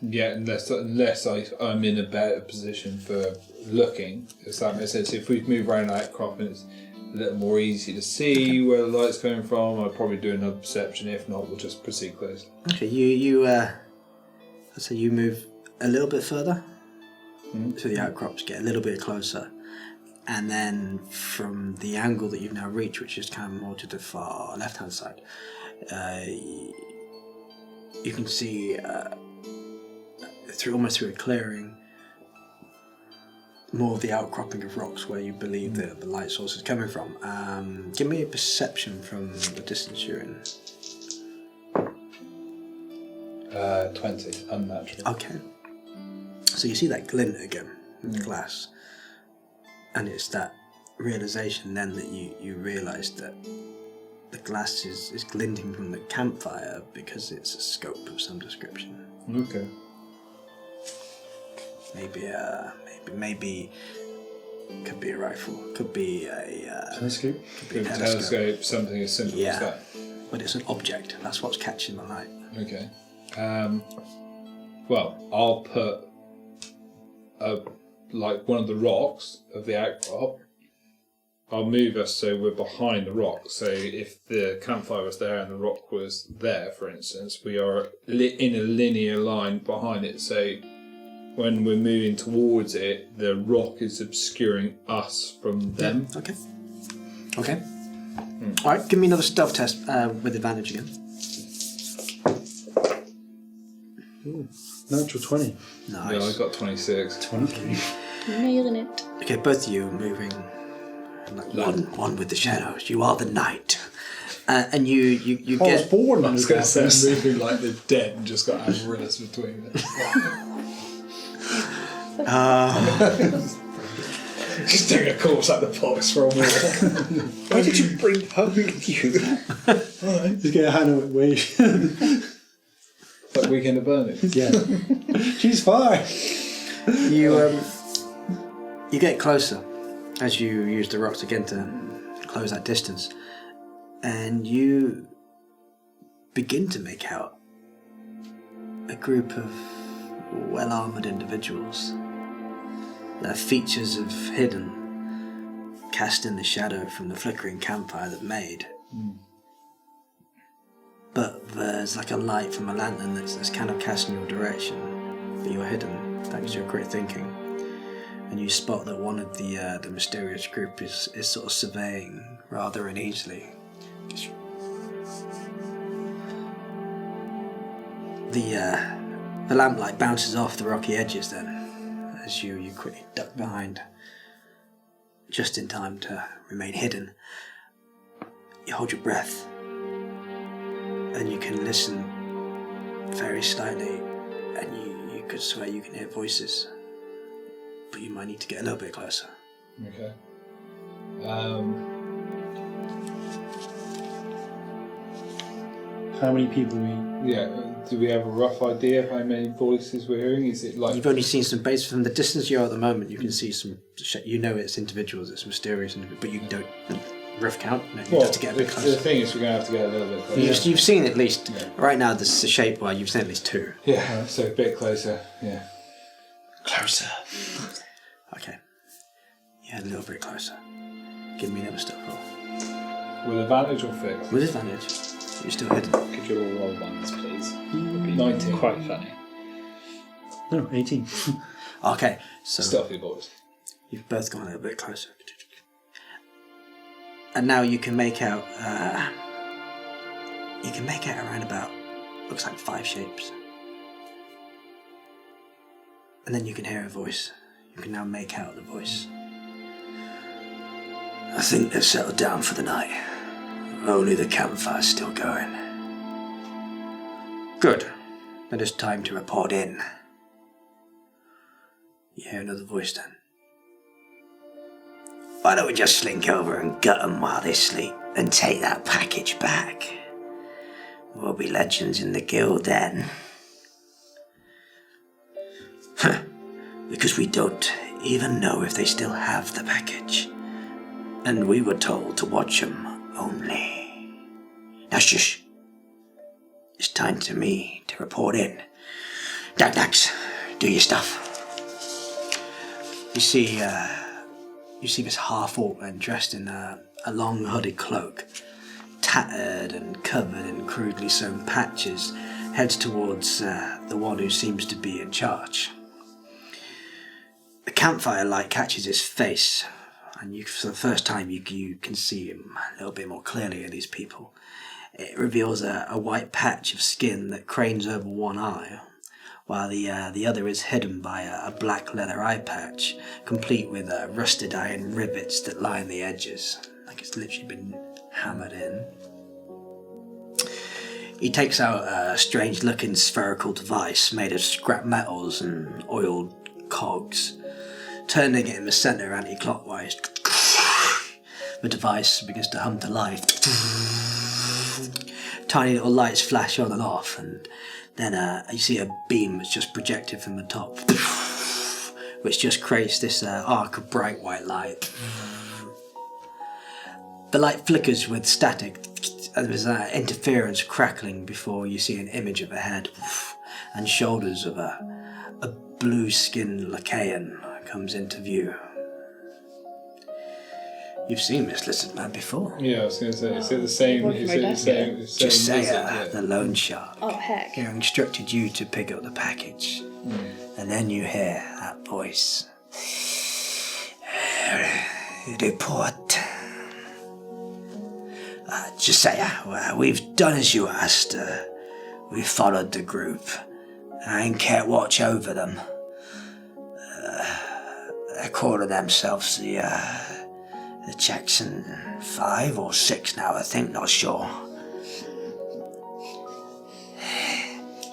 Yeah, unless I'm in a better position for looking, if that makes sense. If we move around that crop and it's a little more easy to see where the light's coming from, I'll probably do another perception. If not, we'll just proceed close. Okay, you I'd say you move a little bit further to the outcrops, get a little bit closer, and then from the angle that you've now reached, which is kind of more to the far left-hand side, you can see almost through a clearing more of the outcropping of rocks where you believe the light source is coming from. Give me a perception from the distance you're in. 20, unnatural. Okay. So you see that glint again in the glass, and it's that realization then that you realise that the glass is glinting from the campfire because it's a scope of some description. Okay. Maybe could be a rifle, could be a Telescope. could be a Telescope, something as simple as that. But it's an object. That's what's catching the light. Okay. Well, I'll put one of the rocks of the outcrop. I'll move us so we're behind the rock. So if the campfire was there and the rock was there, for instance, we are in a linear line behind it. So when we're moving towards it, the rock is obscuring us from them. Okay. Okay. All right. Give me another stealth test with advantage again. Natural 20. Nice. Yeah, I got 26. 23. Nailing it. Okay, both of you are moving like one with the shadows. You are the night, and you I was get. born I in was the going to say darkness. moving like the dead and just got Amaryllis between them. Just take a corpse out of the box for a walk. Why did you bring her with you? Just get a hand on it, wave. Like Weekend of Burning. Yeah. She's fine. You get closer as you use the rocks again to close that distance, and you begin to make out a group of well-armoured individuals. Their features of hidden, cast in the shadow from the flickering campfire that made. But there's like a light from a lantern that's kind of cast in your direction, but you're hidden thanks to your quick thinking. And you spot that one of the mysterious group is sort of surveying rather uneasily. The lamplight bounces off the rocky edges then, as you quickly duck behind, just in time to remain hidden. You hold your breath, and you can listen very slightly, and you could swear you can hear voices, but you might need to get a little bit closer. Okay. How many people Do we have a rough idea of how many voices we're hearing? Is it like... You've only seen some base from the distance you are at the moment. You can see some. You know it's individuals. It's mysterious, but you don't rough count. No, you have to get a bit the closer. thing is, we're going to have to get a little bit closer. You've seen at least right now. There's a shape where you've seen at least two. Yeah, so a bit closer. Yeah. Closer. Okay. Yeah, a little bit closer. Give me another stuff roll. With advantage or fixed? With advantage. You're still hidden. Could you all roll ones, please? Would be 19. quite funny. No, 18. Okay, so Stealthy boys. you've both gone a little bit closer. And now you can make out around about, looks like 5 shapes. And then you can hear a voice. You can now make out the voice. I think they've settled down for the night. Only the campfire's still going. Good. Then it's time to report in. You hear another voice then. Why don't we just slink over and gut them while they sleep and take that package back? We'll be legends in the guild then. Because we don't even know if they still have the package. And we were told to watch them only. Now shush. It's time to me to report in. Dax, do your stuff. You see this half-orc man dressed in a long hooded cloak, tattered and covered in crudely sewn patches, heads towards the one who seems to be in charge. The campfire light catches his face, and for the first time you can see him a little bit more clearly of these people. It reveals a white patch of skin that cranes over one eye, while the other is hidden by a black leather eye patch, complete with rusted iron rivets that line the edges, like it's literally been hammered in. He takes out a strange-looking spherical device made of scrap metals and oiled cogs, turning it in the centre anti-clockwise. The device begins to hum to life. Tiny little lights flash on and off, and then you see a beam that's just projected from the top, which just creates this arc of bright white light. The light flickers with static, and there's interference crackling before you see an image of a head and shoulders of a blue-skinned Lacaean comes into view. You've seen this lizard man before. Yeah, I was going to say, is it the same? What Is from it my the same? dad? Just say yeah. the loan shark. Oh, heck. He instructed you to pick up the package. And then you hear that voice. Report. Josiah, we've done as you asked. We followed the group and kept watch over them. They're calling themselves the Jaxxon V or 6 now, I think, not sure.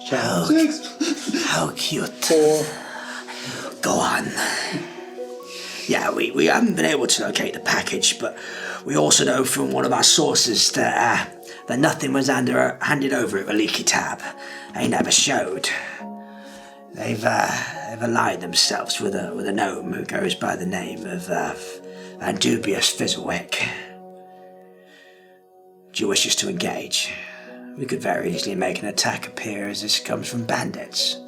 How cute. 4. Go on. Yeah, we haven't been able to locate the package, but we also know from one of our sources that nothing was handed over at the leaky tab. They never showed. They've allied themselves with a gnome who goes by the name of Dubious Fizzlewick. Do you wish us to engage? We could very easily make an attack appear as this comes from bandits.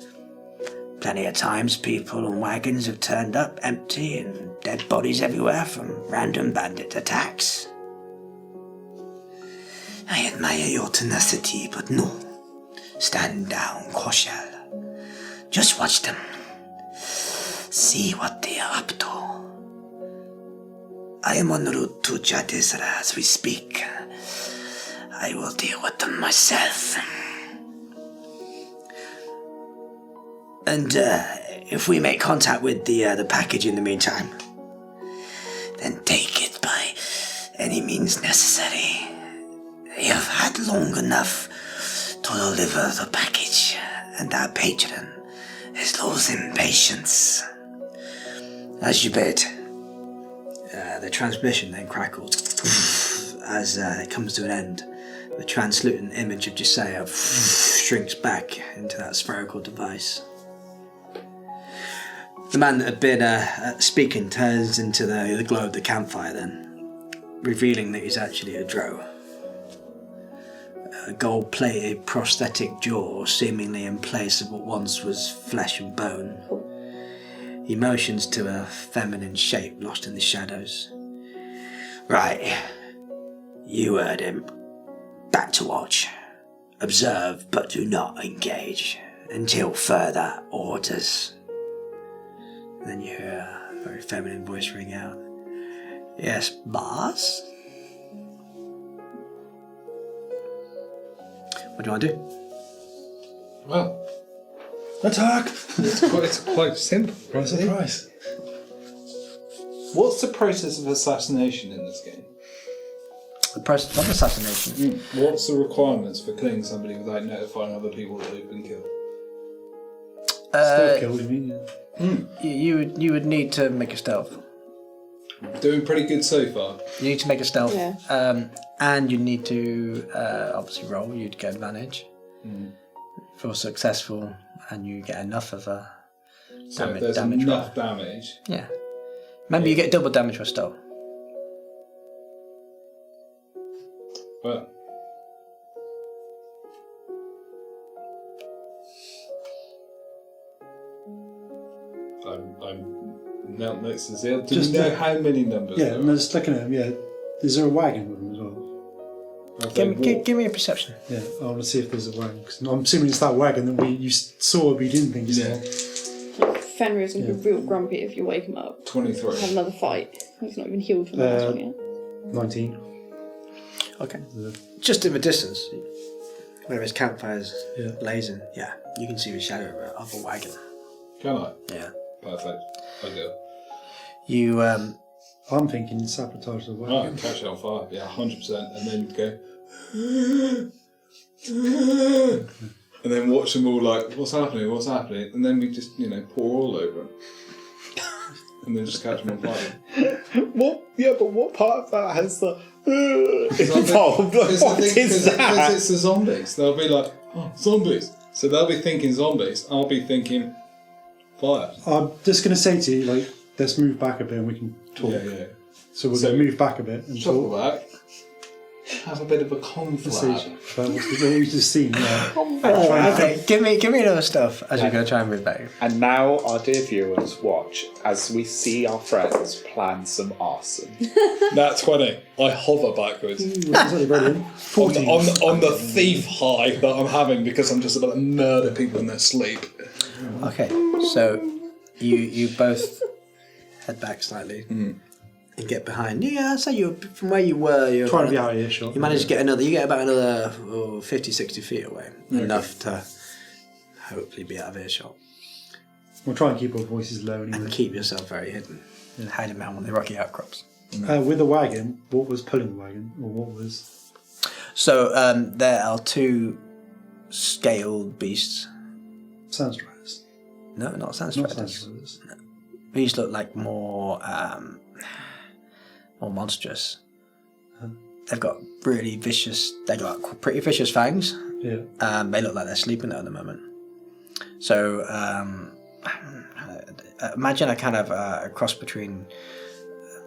Plenty of times people and wagons have turned up empty and dead bodies everywhere from random bandit attacks. I admire your tenacity, but no. Stand down, Koshal. Just watch them. See what they are up to. I am en route to Jadezra as we speak. I will deal with them myself. And if we make contact with the package in the meantime, then take it by any means necessary. They have had long enough to deliver the package, and our patron is losing patience. As you bid. The transmission then crackles as it comes to an end. The translucent image of Josiah shrinks back into that spherical device. The man that had been speaking turns into the glow of the campfire then, revealing that he's actually a drow. A gold-plated prosthetic jaw seemingly in place of what once was flesh and bone. He motions to a feminine shape lost in the shadows. Right. You heard him. Back to watch. Observe, but do not engage until further orders. Then you hear a very feminine voice ring out. Yes, boss? What do you want to do? Well, Attack! it's quite simple. Price of price. What's the process of assassination in this game? The process of assassination. What's the requirements for killing somebody without notifying other people that they've been killed? Still killed, you mean? Yeah. You would need to make a stealth. Doing pretty good so far. You need to make a stealth. Yeah. And you need to obviously roll. You'd get advantage. If you're successful and you get enough of a So if damage there's enough roll. damage. Yeah. Remember, you get double damage for a stealth. Well, I'm now next to Zil. Do Just you know the- how many numbers Yeah, there no, are? just looking at him, yeah. Is there a wagon with him as well? Give me a perception. Yeah, I want to see if there's a wagon. Because I'm assuming it's that wagon that you saw but you didn't think you saw. Yeah. Fenrir is going to be real grumpy if you wake him up. 23. Have another fight. He's not even healed from the last one yet. 19. Okay. Just in the distance, where his campfire's Yeah. blazing, yeah, you can see the shadow of a wagon. Can I? Yeah. Perfect. I do. You, I'm thinking sabotage the wagon. Right, catch it on fire. Yeah, 100%. And then go. And then watch them all like, what's happening? What's happening? And then we just, pour all over them. And then just catch them on fire. What? Yeah, but what part of that has the Because involved? Because What is that? it's the zombies. They'll be like, oh, zombies. So they'll be thinking zombies. I'll be thinking fire. I'm just going to say to you, like, let's move back a bit and we can talk. Yeah. So we're So- going to move back a bit and Talk talk. back. Have a bit of a Let's see conflab. about what we've just seen. Yeah. okay, give me another stuff as you're going to try and move back. And now, our dear viewers, watch as we see our friends plan some arson. That's 20. I hover backwards. What's that, brilliant? 14. On the thief high that I'm having because I'm just about to murder people in their sleep. Okay, so you both head back slightly and get behind. Yeah, I'd say you're from where you were. You're Trying to be out of earshot. You manage to get about another 50, 60 feet away, enough to hopefully be out of earshot We'll try and keep our voices low and anyway. keep yourself very hidden, hiding behind one of the rocky outcrops. With the wagon, what was pulling the wagon? Or what was... So there are two scaled beasts. Sandstriders. No, not Not sandstriders. Sandstriders. These look like more monstrous. They've got really vicious. They've got pretty vicious fangs. Yeah. They look like they're sleeping at the moment. So imagine a kind of a cross between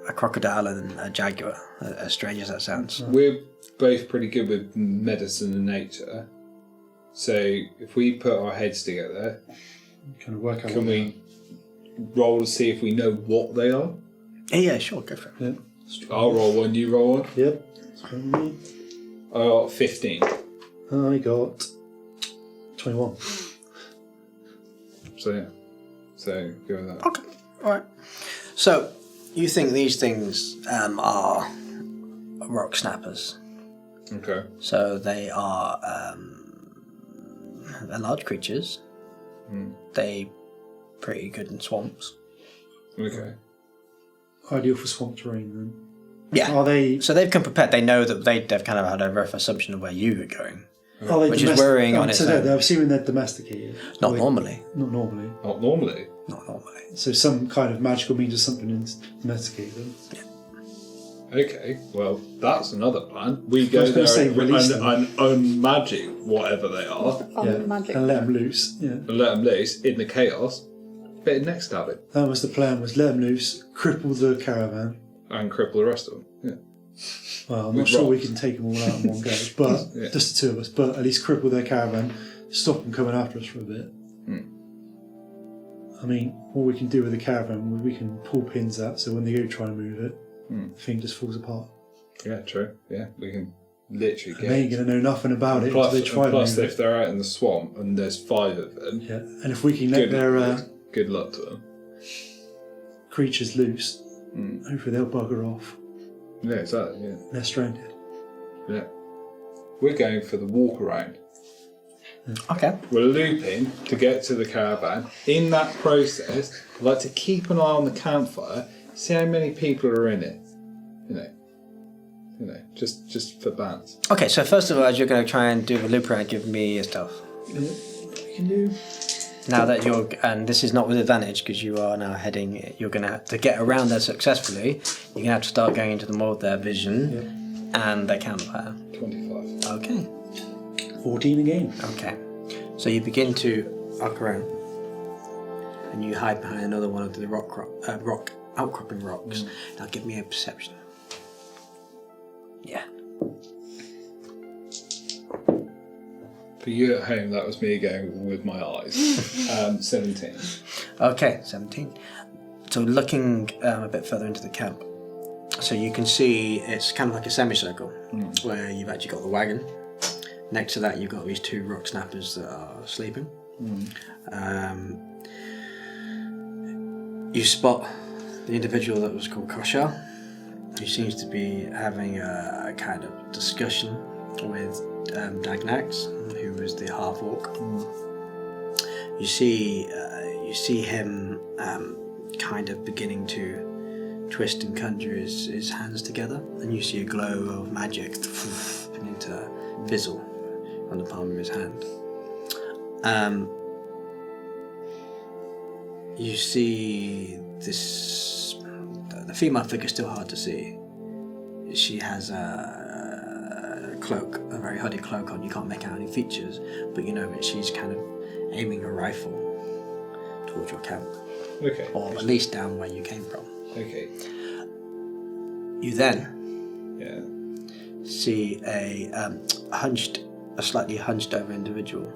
a crocodile and a jaguar. As strange as that sounds. We're both pretty good with medicine and nature. So if we put our heads together, Kind of work out. can we roll to see if we know what they are? Yeah, sure, go for it. Yeah. I'll roll one, you roll one. Yep. That's what I mean. I got 15. I got 21. So yeah. So go with that. Okay, all right. So you think these things are rock snappers? Okay. So they are they're large creatures. They pretty good in swamps. Okay. Ideal for swamp terrain then. Yeah. Are they... So they've come prepared. They know that they've kind of had a rough assumption of where you are going. Are they Which is worrying on its so own. they're assuming they're domesticated. Not Are they- normally. Not normally. Not normally. Not normally. So some kind of magical means or something to domesticate them. Okay, well, that's another plan. We I go was gonna there say and, release and, them. and unmagic whatever they are Magic. And let them loose. Yeah. and let them loose in the chaos. Bit of next stabbing That was the plan, was let them loose, cripple the caravan. and cripple the rest of them. Yeah. Well, I'm With not sure we rocks. can take them all out in one go, but Yeah. just the two of us, but at least cripple their caravan, stop them coming after us for a bit. I mean, what we can do with the caravan, we can pull pins out so when they go try and move it, the thing just falls apart. Yeah, true. Yeah, we can literally And get. they ain't going to know nothing about it Plus, until they try and plus move if it. they're out in the swamp and there's 5 of them, Yeah, and if we can let their good luck to them. creatures loose, hopefully they'll bugger off. Yeah, exactly. Yeah. They're stranded. Yeah. We're going for the walk around. Okay. We're looping to get to the caravan. In that process, I'd like to keep an eye on the campfire, see how many people are in it. You know, just for bands. Okay, so first of all, as you're going to try and do the loop around, give me a stealth. We can do. Now that you're, and this is not with advantage because you are now heading, you're going to have to get around there successfully. You're going to have to start going into the mode of their vision and their campfire. 25. Okay. 14 again. Okay. So you begin to arc around, and you hide behind another one of the rock outcropping rocks. Now give me a perception. Yeah. For you at home, that was me going with my eyes. 17. Okay, 17. So looking a bit further into the camp, so you can see it's kind of like a semicircle where you've actually got the wagon. Next to that, you've got these 2 rock snappers that are sleeping. You spot the individual that was called Koshar, who seems to be having a kind of discussion with Dagnax, who was the half-orc. You see him kind of beginning to twist and conjure his hands together, and you see a glow of magic beginning to fizzle on the palm of his hand. You see this. The female figure is still hard to see. She has a cloak, a very hooded cloak on. You can't make out any features, but you know that she's kind of aiming a rifle towards your camp, Okay. or at least down where you came from. Okay. You then Yeah. see a slightly hunched over individual.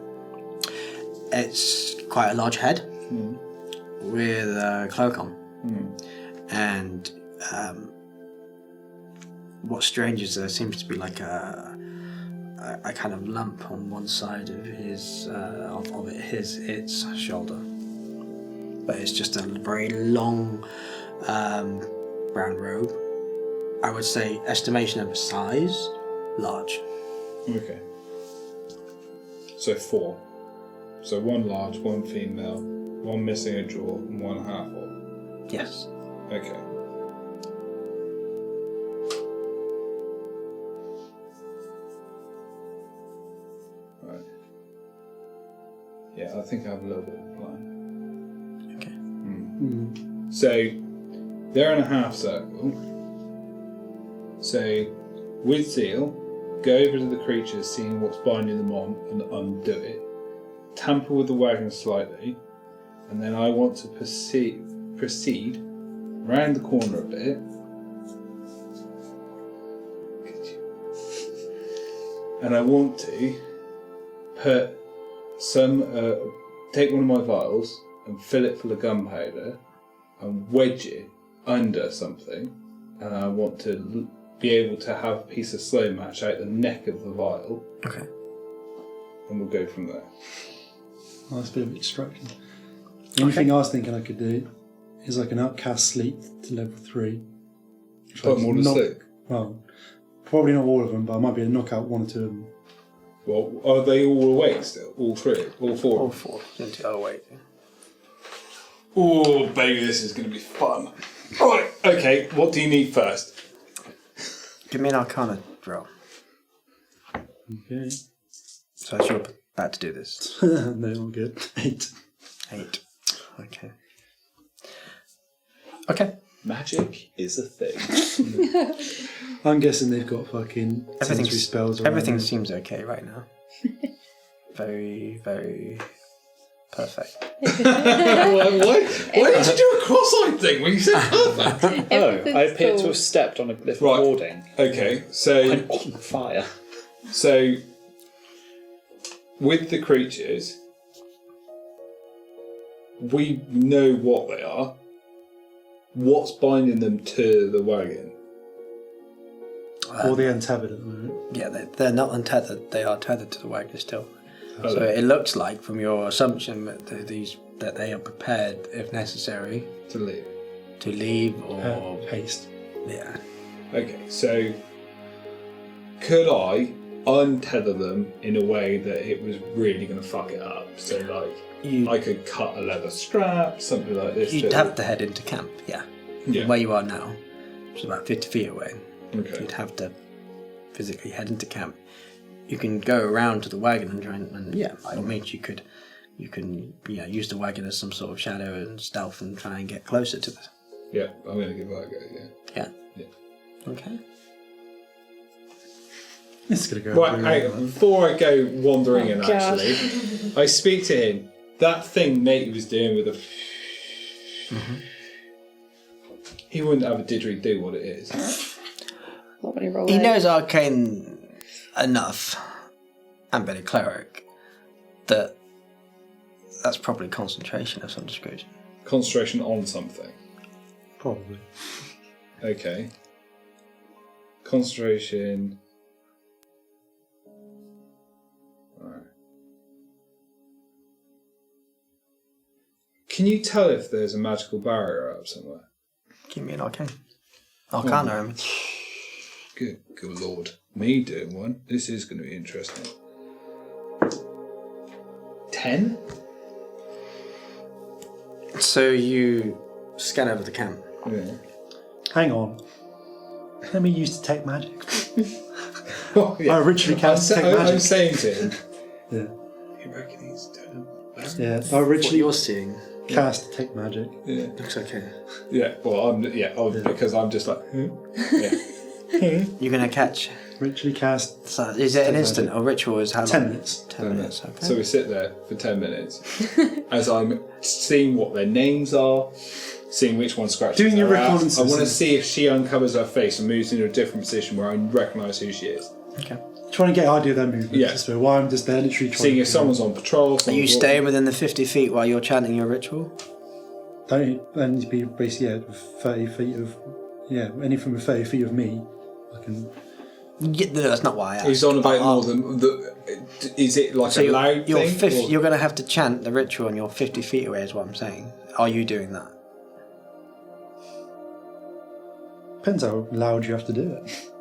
It's quite a large head with a cloak on, and what's strange is there seems to be like a kind of lump on one side of his shoulder, but it's just a very long brown robe. I would say estimation of size, large. Okay. So 4. So 1 large, 1 female, 1 missing a jaw, and 1 half-orc. Yes. Okay. Right. Yeah, I think I have a little bit of a plan. Okay. So, they're in a half circle. So, with zeal, go over to the creatures, seeing what's binding them on, and undo it. Tamper with the wagon slightly, and then I want to proceed round the corner a bit. And I want to put take one of my vials and fill it full of gunpowder and wedge it under something, and I want to be able to have a piece of slow match out the neck of the vial, Okay. and we'll go from there. Oh, that's a bit of a distraction. The only thing I was thinking I could do is like an upcast sleep to level 3. Put them all to sleep. Well, probably not all of them, but I might be able to knock out 1 or 2 of them. Well, are they all awake still? All 3? All 4? All 4. Oh, wait. Oh, baby, this is going to be fun. Right, okay, what do you need first? Give me an Arcana roll. Okay. So as you're about to do this. No, I'm good. 8. 8. Okay. Okay. Magic is a thing. I'm guessing they've got fucking sensory spells around Everything them. seems okay right now. Very, very perfect. Why did you do a cross-eyed thing when you said perfect? Oh, I appear to have stepped on a glyph of warding. Okay, so I'm on fire. So, with the creatures, we know what they are. What's binding them to the wagon? Or they're untethered at the moment. Yeah, they're not untethered. They are tethered to the wagon still. Oh. So it looks like, from your assumption, that they are prepared, if necessary, To leave. to leave or Haste. yeah. Okay, so could I untether them in a way that it was really going to fuck it up? So, like, I could cut a leather strap, something like this. You'd have to head into camp, yeah. Yeah. From where you are now, which is about 50 feet away. Okay. You'd have to physically head into camp. You can go around to the wagon and try and yeah, by all means you can use the wagon as some sort of shadow and stealth and try and get closer to the. Yeah, I'm going to give that a go, yeah. Yeah. Yeah. Okay. It's going to go. Right, hang on. Before I go wandering in, God. actually, I speak to him. That thing Nate was doing with the... He wouldn't have a didgeridoo what it is. Not when you roll He eight. knows arcane enough, and been a cleric, that that's probably concentration of some description. Concentration on something. Probably. Okay. Concentration... Alright. Can you tell if there's a magical barrier up somewhere? Give me an arcane. Arcana, I mean. Good lord. Me doing one? This is going to be interesting. 10? So you scan over the camp. Yeah. Hang on. Let me use detect magic. Oh, yeah. I originally cast detect I'm magic. saying to him. Yeah. You reckon he's doing it? Yeah. I What originally you're seeing cast detect magic. Yeah. looks okay. Yeah. Well, because I'm just like, yeah. You're going to catch. Originally cast So is it an instant or ritual? Is how long? 10 minutes. 10 minutes, okay. So we sit there for 10 minutes as I'm seeing what their names are, seeing which one scratches Doing your her ass. reconnaissance. I want to see if she uncovers her face and moves into a different position where I recognise who she is. Okay. Trying to get an idea of their movement. Yeah. So while I'm just there literally trying Seeing to if someone's on patrol. Are you staying within the 50 feet while you're chanting your ritual? Don't need to be basically 30 feet of anything with 30 feet of me. I can. Yeah, no, that's not why I asked. He's on about But, more than is it like So a loud you're, thing? or- you're going to have to chant the ritual and you're 50 feet away is what I'm saying. Are you doing that? Depends how loud you have to do it.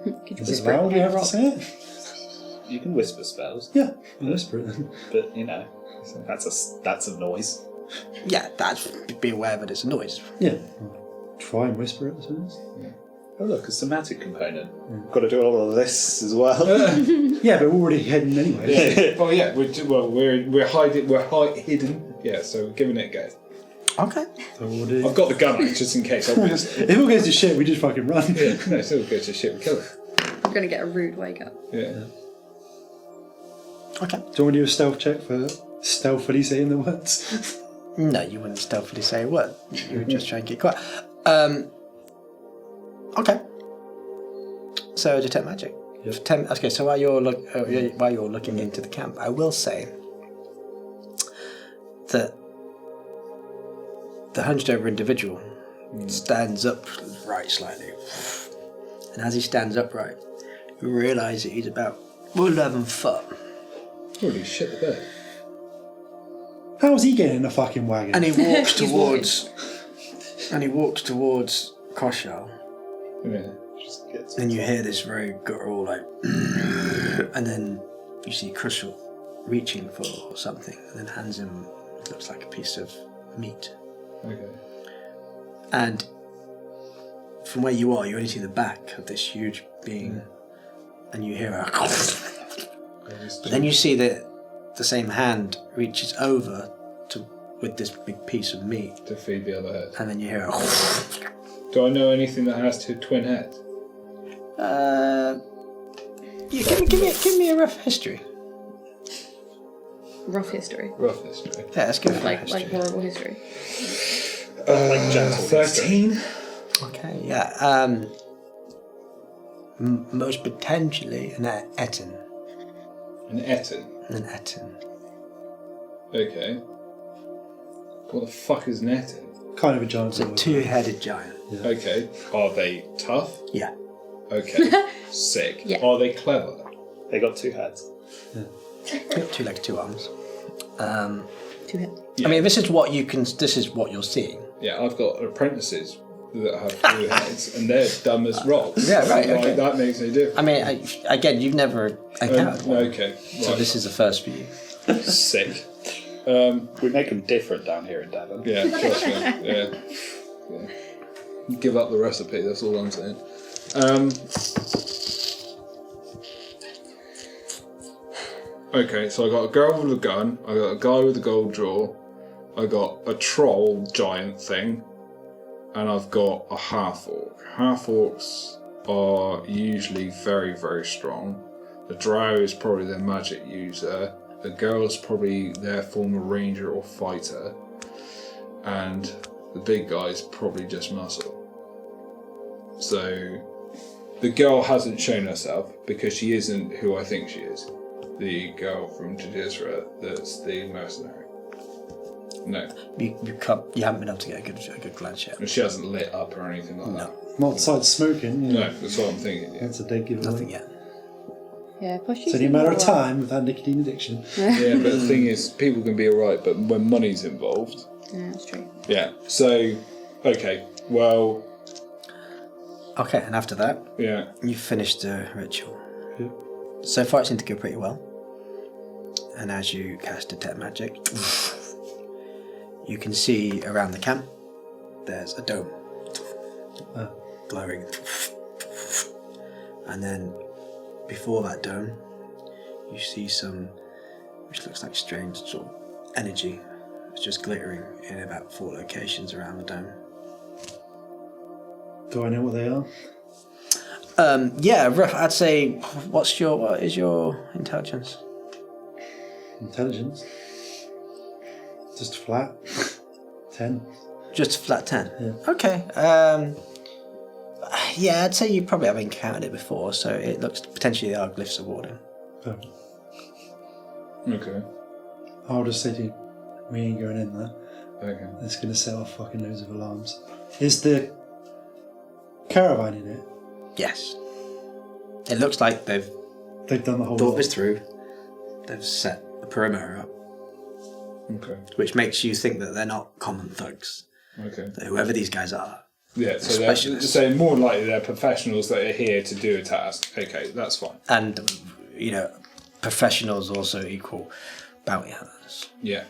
Could you Is it whisper loud in you your have to rock? say it? You can whisper spells, Yeah, I'll whisper it then. but you know, that's a noise. Yeah, that's be aware that it's a noise. Yeah. I'll try and whisper it, I suppose. Oh look, a somatic component. Got to do all of this as well. Yeah, but we're already heading anyway. Oh yeah, we're hiding. We're hidden. Yeah, so we're giving it a go. Okay. So we'll do. I've got the gun out just in case. Obviously. If it all goes to shit, we just fucking run. Yeah, no, it's all good to shit. We kill it. I'm going to get a rude wake up. Yeah. Okay. Do you want to do a stealth check for stealthily saying the words? No, you wouldn't stealthily say a word. You would just try and get quiet. Okay. So detect magic. Yep. Okay, so while you're looking into the camp, I will say that the hunched over individual stands up right slightly, and as he stands upright, you realise that he's about 11 foot, Holy shit, the bed. How's he getting in a fucking wagon? and he walks towards Koshal. Yeah. Just gets And you hear this very guttural, like, and then you see Crucial reaching for something, and then hands him what looks like a piece of meat. Okay. And from where you are, you only see the back of this huge being, and you hear a. But then you see that the same hand reaches over with this big piece of meat, To feed the other head. and then you hear a. Do I know anything that has two twin heads? Yeah, give me a rough history. Rough history. Rough history. Yeah, let's go for a Like history. horrible history. like gentle. 13. Okay, yeah. Most potentially an etin. An Eton. An etin. Okay. What the fuck is netted? Kind of a giant. It's a two-headed giant. Okay. Are they tough? Yeah. Okay. Sick. Yeah. Are they clever? They got 2 heads. Two legs, 2 arms. Two hit. Yeah. I mean, this is what you're seeing. Yeah, I've got apprentices that have 2 heads, and they're dumb as rocks. Yeah, right, So, like, okay. that makes no difference. I mean, again, you've never encountered one. Okay. Right. So this is the first for you. Sick. We make them different down here in Devon. Yeah, trust me. Yeah. Give up the recipe, that's all I'm saying. Okay, so I got a girl with a gun, I got a guy with a gold draw, I got a troll giant thing, and I've got a half-orc. Half-orcs are usually very, very strong. The drow is probably their magic user. The girl's probably their former ranger or fighter. And the big guy's probably just muscle. So the girl hasn't shown herself because she isn't who I think she is. The girl from Jadisra that's the mercenary. No. You haven't been able to get a good glance yet. And she hasn't lit up or anything like that. Not besides smoking. No, that's what I'm thinking. Yeah. That's a dead giveaway. Nothing yet. Yeah, plus she's It's only a matter of time without nicotine addiction. Yeah, but the thing is, people can be alright, but when money's involved. Yeah, that's true. Yeah, so, okay, well, Okay, and after that, yeah. you've finished the ritual. Yeah. So far, it seemed to go pretty well. And as you cast Detect Magic, you can see around the camp, there's a dome glowing. And then before that dome, you see some, which looks like strange sort of energy. It's just glittering in about 4 locations around the dome. Do I know what they are? Yeah, rough. I'd say, what is your intelligence? Intelligence. Just flat. 10. Just a flat 10? Yeah. Okay. Yeah, I'd say you probably have encountered it before, so it looks potentially they are glyphs of warding. Oh. Okay. I'll just say to you, we ain't going in there. Okay. It's going to set off fucking loads of alarms. Is the caravan in it? Yes. It looks like they've They've done the whole thought lot. this through. They've set the perimeter up, Okay. which makes you think that they're not common thugs. Okay. That whoever these guys are. Yeah, so they're Specialists. so more likely they're professionals that are here to do a task. Okay, that's fine. And, professionals also equal bounty hunters. Yeah.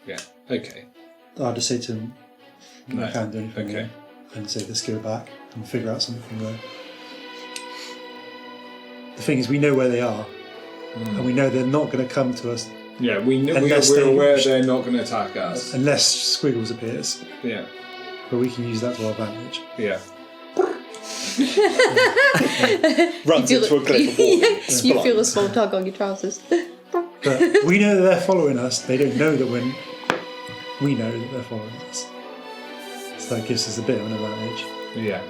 Yeah. Okay. I'll just say to him, No. I can't do anything. Okay. Here. And say, let's go back and figure out something from there. The thing is, we know where they are. And we know they're not going to come to us Yeah, we're Unless aware they- they're not going to attack us. unless Squiggles appears. Yeah. But we can use that to our advantage. Yeah. Runs into a glyph of water. You feel a small tug on your trousers. But we know that they're following us. They don't know that we know that they're following us. So that gives us a bit of an advantage. Yeah.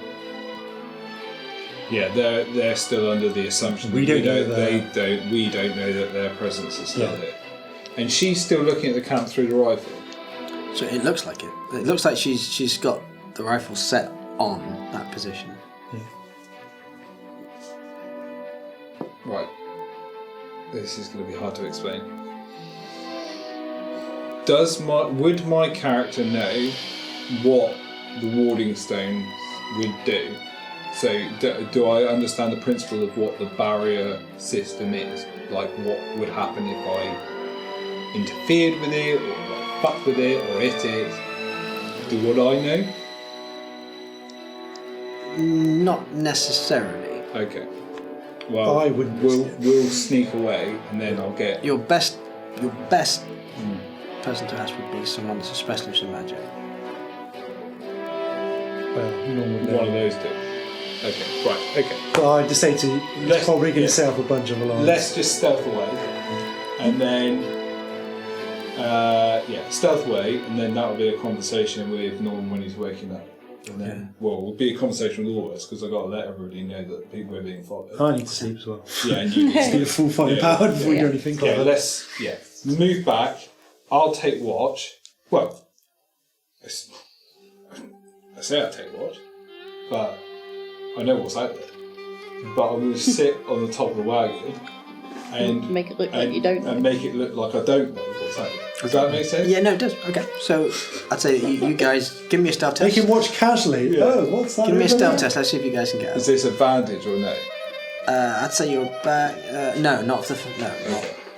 Yeah, they're still under the assumption We that don't know we don't know that their presence is still Yeah. here. And she's still looking at the camp through the rifle. So it looks like it. It looks like she's got the rifle set on that position. Right. This is going to be hard to explain. Would my character know what the warding stones would do? So do I understand the principle of what the barrier system is? Like what would happen if I interfered with it, or like, fucked with it, or hit it? Would I know? Not necessarily. Okay. Well, I wouldn't We'll risk it. we'll sneak away, and then I'll get. Your best person to ask would be someone that's a specialist in magic. Well, no one would know. One of those two. Okay, right, okay. But I'd just say to you, Let's- it's probably going yeah. to set off a bunch of alarms. Let's just stealth away. And then, stealth away, and then that'll be a conversation with Norm when he's waking up. And then, it'll be a conversation with all of us, because I've got to let everybody know that people are being followed. I need to sleep as well. Yeah, and you Just get a full fighting Yeah. power before we do Yeah. anything. Yeah, let's move back. I'll take watch. Well, I say I take watch, but I know what's out there. But I'm going to sit on the top of the wagon and Make it look like you don't know. And make it look like I don't know what's out there. Does that make sense? Yeah, no, it does. Okay, so I'd say you guys give me a stealth They test. can watch casually. Yeah. Oh, what's that? Give me a over stealth there? test. Let's see if you guys can get Is it. this advantage or no? I'd say you're back. No, not the. No,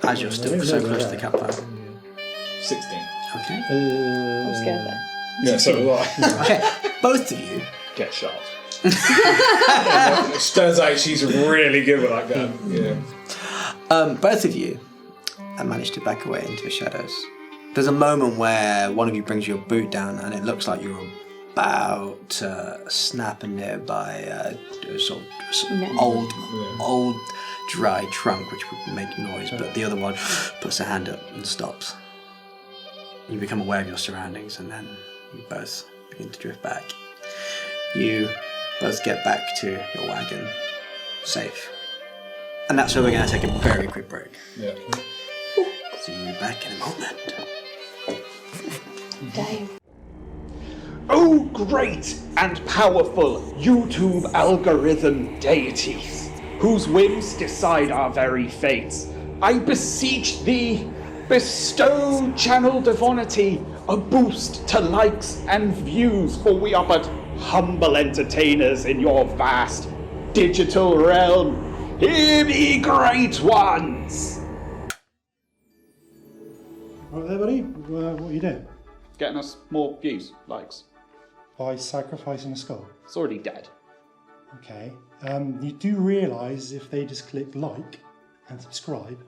not as you're still so close to the campfire. 16. Okay. I'm scared there. Yeah, so do I. Okay, both of you. Get shot. It turns out she's really good with that gun. Yeah. Both of you managed to back away into the shadows. There's a moment where one of you brings your boot down, and it looks like you're about to snap a nearby sort of old dry trunk, which would make noise, but the other one puts a hand up and stops. You become aware of your surroundings, and then you both begin to drift back. You both get back to your wagon, safe. And that's where we're going to take a very quick break. Yeah. See you back in a moment. Damn. Oh, great and powerful YouTube algorithm deities, whose whims decide our very fates, I beseech thee, bestow Channel Devonity a boost to likes and views, for we are but humble entertainers in your vast digital realm. Hear me, great ones! Right there, buddy. What are you doing? Getting us more views, likes. By sacrificing a skull. It's already dead. Okay. You do realise if they just click like and subscribe,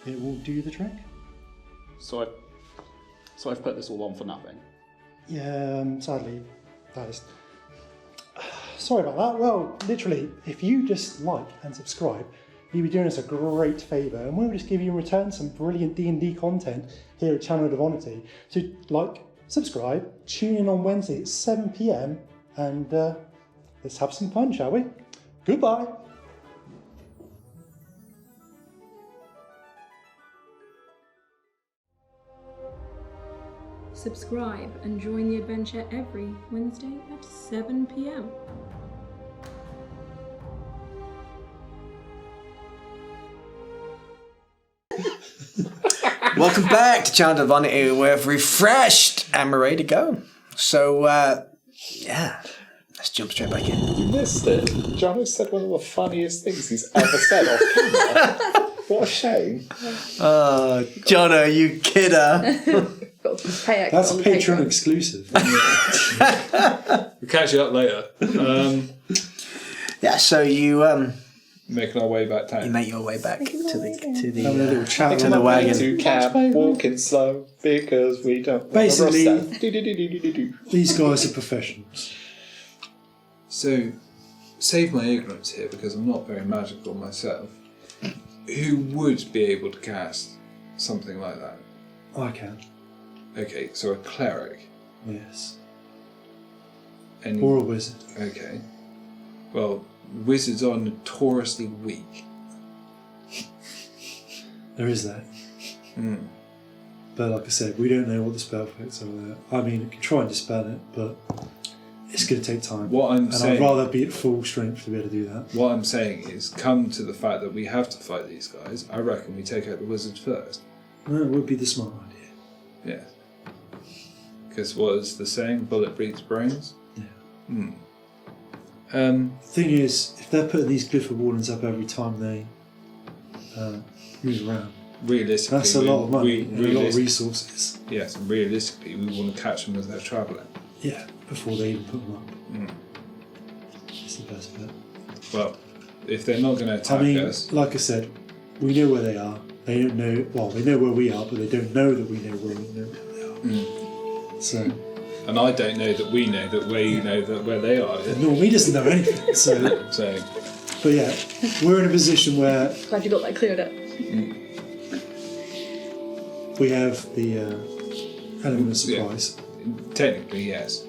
it will do the trick. So I've put this all on for nothing. Yeah, sadly, that is. Sorry about that. Well, literally, if you just like and subscribe, you'll be doing us a great favour, and we'll just give you in return some brilliant D&D content here at Channel of Devonity. So, like, subscribe, tune in on Wednesday at 7 PM, and let's have some fun, shall we? Goodbye. Subscribe and join the adventure every Wednesday at 7 PM. Welcome back to ChanDev. We're refreshed and we're ready to go. So, yeah, let's jump straight back in. You missed it. Jono said one of the funniest things he's ever said off camera. What a shame. Oh, Jono, you kidder. Got to pay extra That's a on the Patreon Patreon. exclusive. We'll catch you up later. Yeah, so you Making our way back you town. make your way back to the Having a little chat to with the them. wagon. To cab, walking slow, because we don't want Basically- to rust out. These guys are professionals. So, save my ignorance here because I'm not very magical myself. Who would be able to cast something like that? I can. Okay, so a cleric. Yes. And Or a wizard. okay. Well, wizards are notoriously weak. There is that. But like I said, we don't know what the spell effects are there. I mean, I can try and dispel it, but it's going to take time. What I'm and saying, I'd rather be at full strength to be able to do that. what I'm saying is, come to the fact that we have to fight these guys. I reckon we take out the wizards first. Well, it would be the smart idea. Yeah. Because what is the saying? Bullet breeds brains. Yeah. Um. The thing is, if they're putting these glyph wardens up every time they move around, Realistically, that's a lot of money, and a lot of realistic- resources. Yes, and realistically, we want to catch them as they're travelling. Yeah, before they even put them up. It's the best bet. Well, if they're not going to attack I mean, us, like I said, we know where they are. They don't know. Well, they know where we are, but they don't know that we know where they are. So, and I don't know that we know that we know that where they are. no, he doesn't know anything. So, So, but yeah, we're in a position where Glad you got that cleared up. we have the element of Yeah. surprise. technically, yes.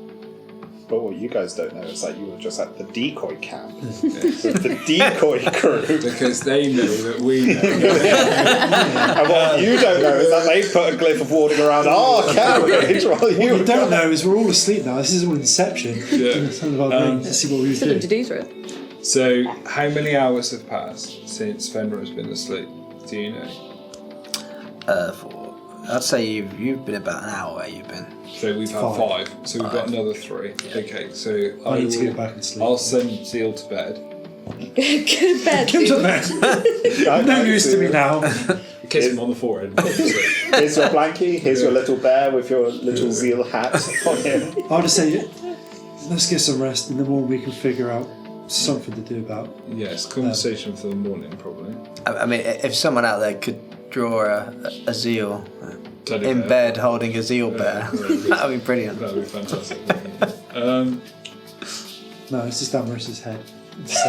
But what you guys don't know is that you were just at the decoy camp. The decoy crew. Because they know that we know. And what you don't know is that they put a glyph of warning around our carriage while What you you don't know is we're all asleep now. This is all Inception. Yeah. Some of our brains to see what we were Something to doing. do for it. So, how many hours have passed since Fenrir has been asleep? Do you know? I'd say you've been about an hour where you've been. So we've had 5. So we've got another 3. Okay, so I need to get back and sleep. I'll send Zeal to bed. Go to bed. Come to bed. No use to me now. Kiss him on the forehead. Here's your blankie, here's your little bear with your little zeal hat on him. I'll just say, let's get some rest. In the morning we can figure out something to do about. Yes, conversation for the morning, probably. I mean, if someone out there could draw a zeal Teddy in bear. bed holding a zeal bear, that would be brilliant. That would be fantastic. No, it's just Amaris's head. Just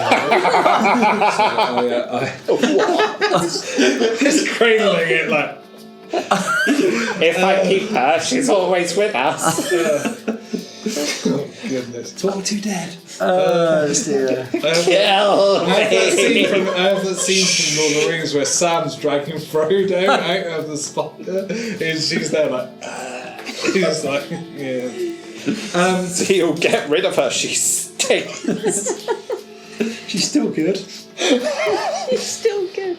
cradling it like. If I keep her, she's always with us. Oh, goodness. Talk to dead. Kill I have that scene from Lord of the Rings where Sam's dragging Frodo out of the spider, and she's there like, he's like, yeah. Zeal, get rid of her, she stinks. She's still good. She's still good.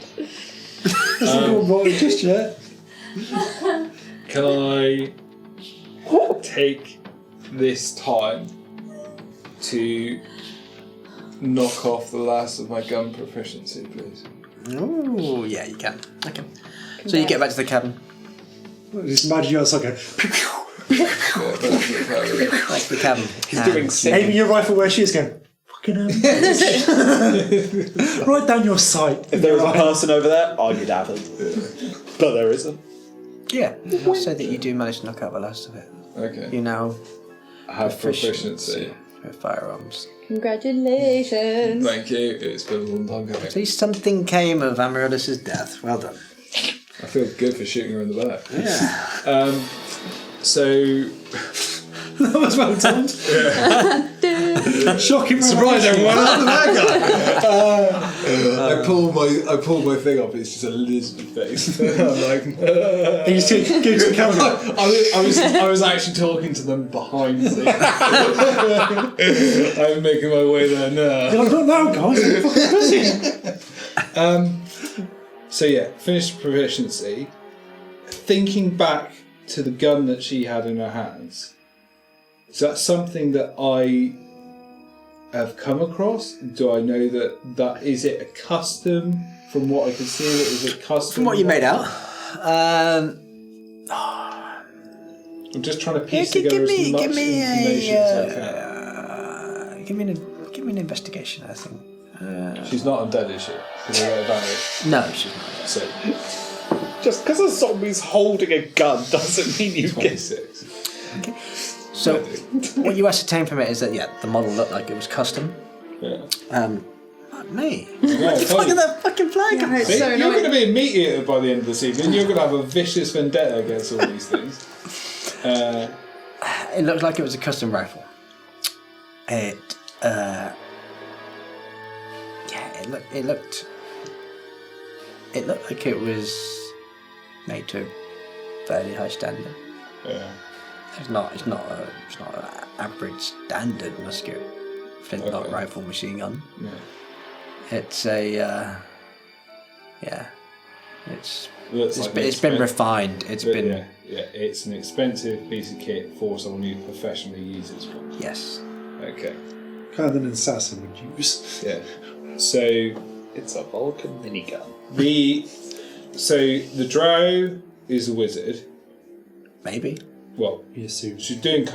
Hasn't gone rotten just yet. Can I take this time to knock off the last of my gun proficiency, please? Oh, yeah, you can. Okay. So you get back to the cabin. Just imagine you outside going. Back to the cabin. He's doing Aiming your rifle where she is going. Fucking hell. Write down your sight. If there was a person over there, I'd be dazzled. But there isn't. Yeah, I'll say that you do manage to knock out the last of it. Okay. You now have proficiency. with firearms. Congratulations. Thank you. It's been a long time coming. At least something came of Amaryllis' death. Well done. I feel good for shooting her in the back. Yeah. So That was well timed. Shocking. surprise everyone! Look at that guy. I pull my thing off. It's just a lizard face. I'm like, You just go to the camera. I was actually talking to them behind the scenes. I'm making my way there now. You're like, not now, guys. I'm fucking busy. So yeah, finished proficiency. Thinking back to the gun that she had in her hands. Is that something that I have come across? Do I know that is it a custom? From what I can see, is it custom? From what you made out, I'm just trying to piece together as much information as I can. give me an investigation. I think. She's not undead, is she? Because I got advantage. No, she's not. So Just because a zombie's holding a gun doesn't mean you get 26. So, what you ascertain from it is that the model looked like it was custom. Yeah. Fuck me. Yeah, Look at that fucking flag. Yeah, it's See, so you're annoying. going to be a meat eater by the end of this evening. You're going to have a vicious vendetta against all these things. It looked like it was a custom rifle. It looked like it was made to a fairly high standard. Yeah. It's not an average standard musket flintlock rifle machine gun. Yeah. It's a it's Looks like it's been refined. It's been it's an expensive piece of kit for someone who professionally uses one. yes. Okay. Kind of an assassin would use. Yeah. So It's a Vulcan minigun. the drow is a wizard. Maybe. Well, He assumes. she's doing.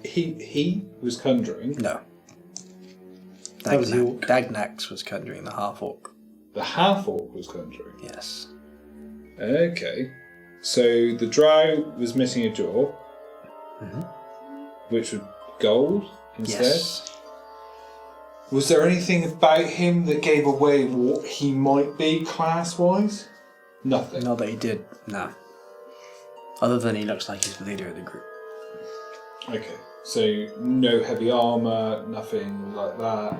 He was conjuring. No. That was the orc. Dagnax was conjuring the half orc. The half orc was conjuring. Yes. Okay. So the drow was missing a jaw, which was gold instead. Yes. Was there anything about him that gave away what he might be class-wise? Nothing. Not that he did. No. Other than he looks like he's the leader of the group. Okay, so no heavy armour, nothing like that.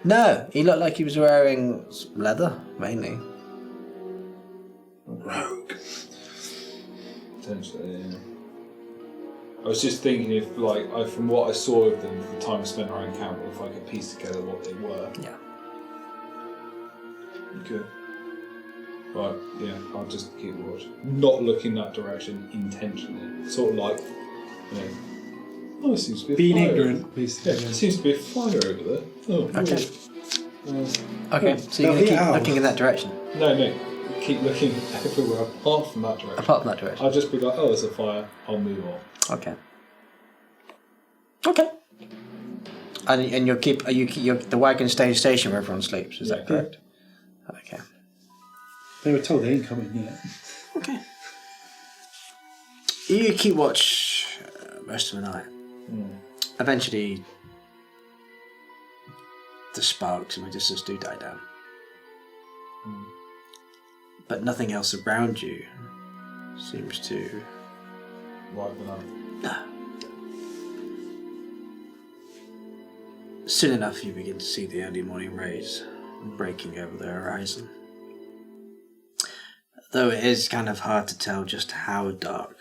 No, he looked like he was wearing leather, mainly. Rogue. Potentially, yeah. I was just thinking if, like, from what I saw of them, the time spent around camp, if I could piece together what they were. Yeah. Good. Right, yeah, I'll just keep watch. Not looking that direction intentionally. Sort of like, you know, oh, there seems to be a Being fire. ignorant, basically. Yeah, there seems to be a fire over there. Oh, Okay. weird. Okay, so you're Now going to the keep owl. looking in that direction. No, keep looking everywhere apart from that direction. Apart from that direction. I'll just be like, oh, there's a fire, I'll move on. Okay. Okay. And the wagon stays stationed where everyone sleeps, is that Yeah. correct? Okay. They were told they ain't coming yet. Okay. You keep watch most of the night. Eventually, the sparks in the distance do die down. But nothing else around you seems to... Right, up. Soon enough, you begin to see the early morning rays breaking over the horizon. Though it is kind of hard to tell just how dark.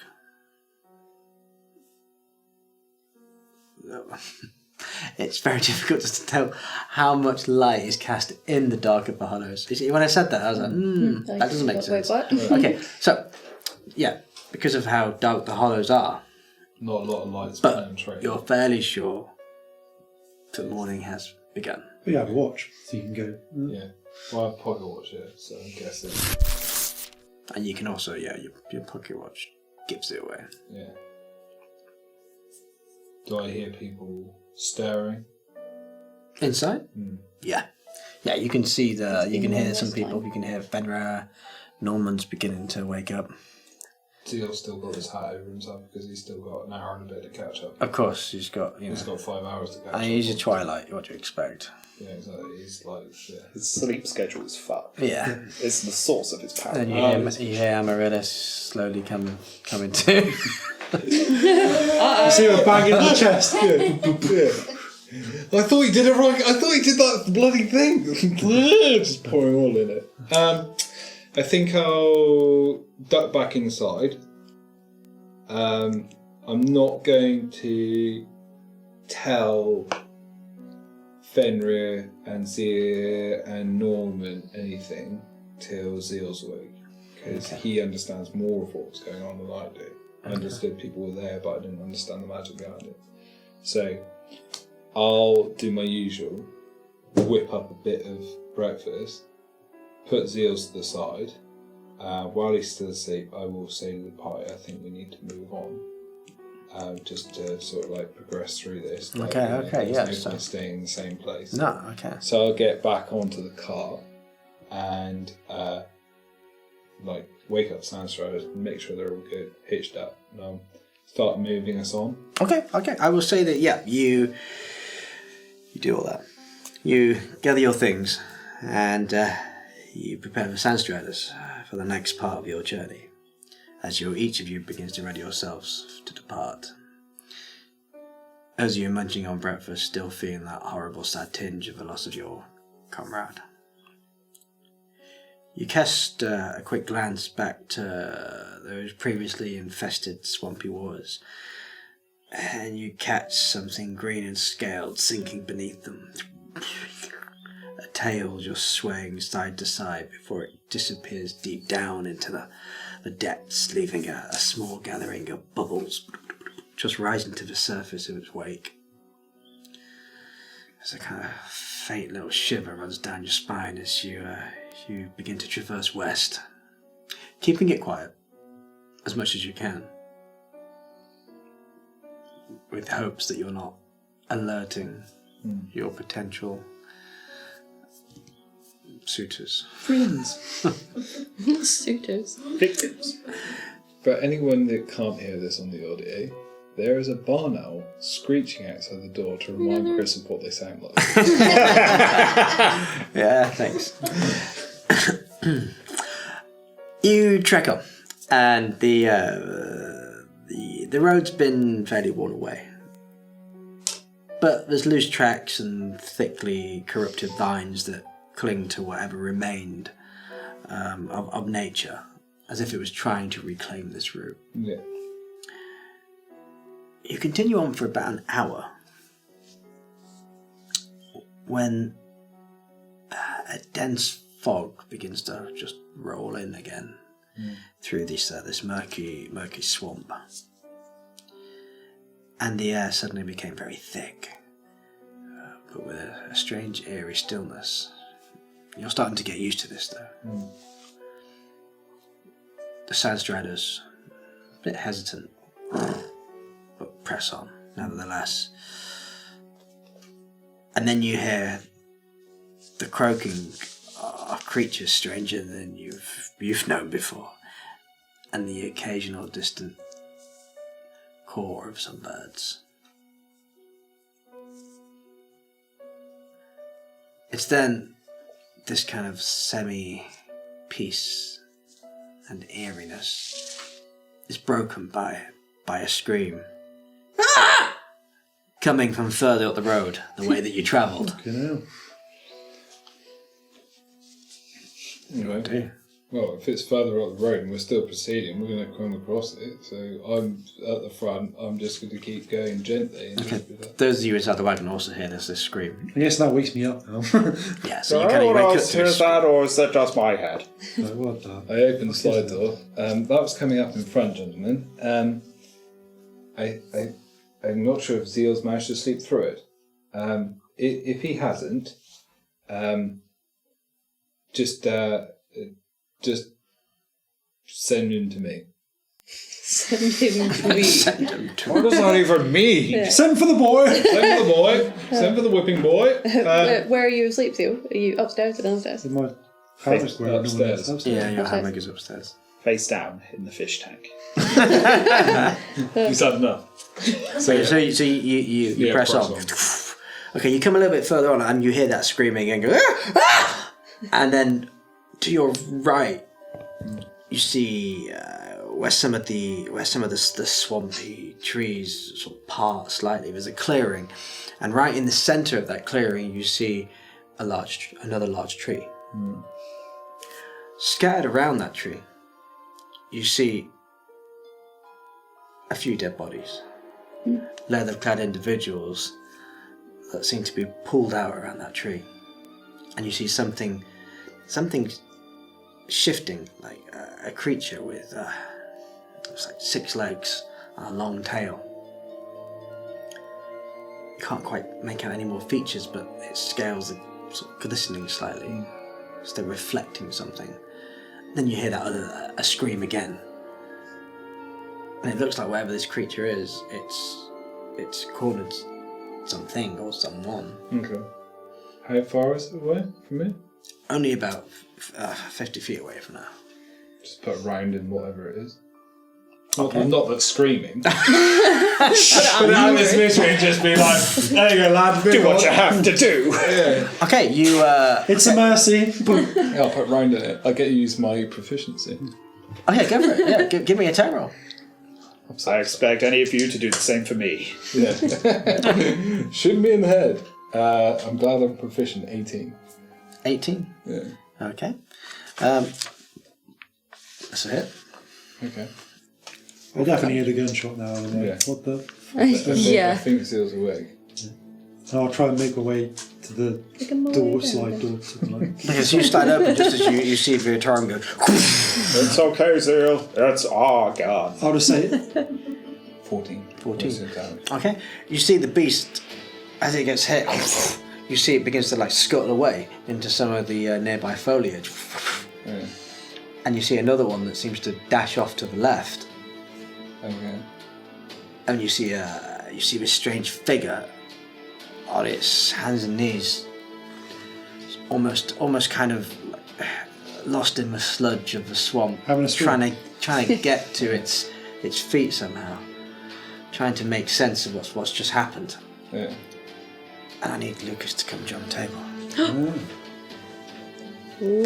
It's very difficult to tell how much light is cast in the dark of the hollows. You see, when I said that, I was like, that doesn't make sense. What? Okay, so, yeah, because of how dark the hollows are, Not a lot of lights but penetrating. you're fairly sure that morning has begun. But you have a watch, so you can go. Yeah. Well, I have pocket watch here, so I'm guessing. And you can also, your pocket watch gives it away. Yeah. Do I hear people staring? Inside? Yeah. Yeah, you can see you can hear some people, you can hear Fenrir, Norman's beginning to wake up. Zeal's still got his hat over himself because he's still got an hour and a bit to catch up. Of course, he's got, He's got 5 hours to catch up. and he's a Twilight, what do you expect? Yeah, exactly. He's like, yeah. His sleep schedule is fucked. Yeah. It's the source of his power. And you hear Amaryllis slowly coming to. You see her banging on the chest. I thought he did it right. I thought he did that bloody thing. Just pouring oil in it. I think I'll duck back inside. I'm not going to tell Fenrir and Zeal and Norman anything till Zeal's awake, because he understands more of what was going on than I do. I understood people were there, but I didn't understand the magic behind it. So I'll do my usual, whip up a bit of breakfast, put Zeal's to the side. While he's still asleep, I will say to the party, I think we need to move on. Just to sort of like progress through this. Like, Okay, there's yeah. no point staying in the same place. No, okay. So I'll get back onto the cart and like wake up Sandstroud, make sure they're all good, hitched up, and I'll start moving us on. Okay. I will say that, yeah, you do all that. You gather your things and you prepare the Sandstriders for the next part of your journey, as each of you begins to ready yourselves to depart. As you're munching on breakfast, still feeling that horrible sad tinge of the loss of your comrade. You cast a quick glance back to those previously infested swampy waters, and you catch something green and scaled sinking beneath them. A tail just swaying side to side before it disappears deep down into the depths, leaving a small gathering of bubbles just rising to the surface of its wake. As a kind of faint little shiver runs down your spine as you begin to traverse west, keeping it quiet as much as you can, with hopes that you're not alerting your potential suitors. Friends. Suitors. Victims. For anyone that can't hear this on the audio, there is a barn owl screeching outside the door to remind Chris of what they sound like. Yeah, thanks. You trek on, and the road's been fairly worn away. but there's loose tracks and thickly corrupted vines that cling to whatever remained of nature, as if it was trying to reclaim this route. Yeah. You continue on for about an hour when a dense fog begins to just roll in again through this murky swamp. And the air suddenly became very thick, but with a strange eerie stillness. You're starting to get used to this though. The Sandstriders, a bit hesitant, but press on nevertheless. And then you hear the croaking of creatures stranger than you've known before, and the occasional distant caw of some birds. It's then this kind of semi-peace and eeriness is broken by a scream. Ah! Coming from further up the road, the way that you travelled. Anyway, well, if it's further up the road and we're still proceeding, we're going to come across it. So I'm at the front. I'm just going to keep going gently. And Okay. Those of you inside the wagon also hear this scream. I guess that wakes me up now. Yeah, So so you kind of anyone wake up else to hears this. that, or is that just my head? Like, what the? I opened the slide door. That was coming up in front, gentlemen. I'm not sure if Zeal's managed to sleep through it. If he hasn't, just send him to me. Send him to me. Send them to What does that even mean? Yeah. Send for the boy! Send for the boy. Send for the whipping boy. Where are you asleep, Seal? Are you upstairs or downstairs? In my hammock where Upstairs. Yeah, your Upstairs. hammock is upstairs. Face down in the fish tank. He's had enough. So you press on. Okay, you come a little bit further on and you hear that screaming and go, ah! Ah! And then to your right, you see where some of the swampy trees sort of part slightly. There's a clearing, and right in the center of that clearing, you see another large tree. Scattered around that tree, you see a few dead bodies, leather-clad individuals that seem to be pulled out around that tree, and you see something shifting, like a creature with it's like 6 legs and a long tail. You can't quite make out any more features, but its scales are sort of glistening slightly, so they're reflecting something. Then you hear that a scream again, and it looks like whatever this creature is, it's cornered something or someone. Okay. How far is it away from me? Only about 50 feet away from now. Just put a round in whatever it is. Okay. Not that screaming. Put it out of this misery and just be like, there you go, lad. Do what you have to do. Yeah. Okay, you. It's a mercy. Yeah, I'll put round in it. I get to use my proficiency. Oh yeah, go for it. Yeah, give me a attack roll. I expect any of you to do the same for me. Yeah. Shoot me in the head. I'm glad I'm proficient. 18. 18. Yeah. Okay. That's a hit. Okay. I definitely hear the gunshot now. And Yeah. what the? I Yeah. think Zeal's awake. And I'll try and make my way to the door, slide door. Something like. Okay, so you slide open just as you see Viatorm go. It's okay, Zeal. It's God. I'll just say, 14. 14. What's the damage? Okay, you see the beast as it gets hit. You see it begins to like scuttle away into some of the nearby foliage, Yeah. and you see another one that seems to dash off to the left. Okay. And you see this strange figure on its hands and knees, almost kind of lost in the sludge of the swamp, Having a swim. trying to get to its feet somehow, trying to make sense of what's just happened. Yeah. And I need Lucas to come join the table. Ooh.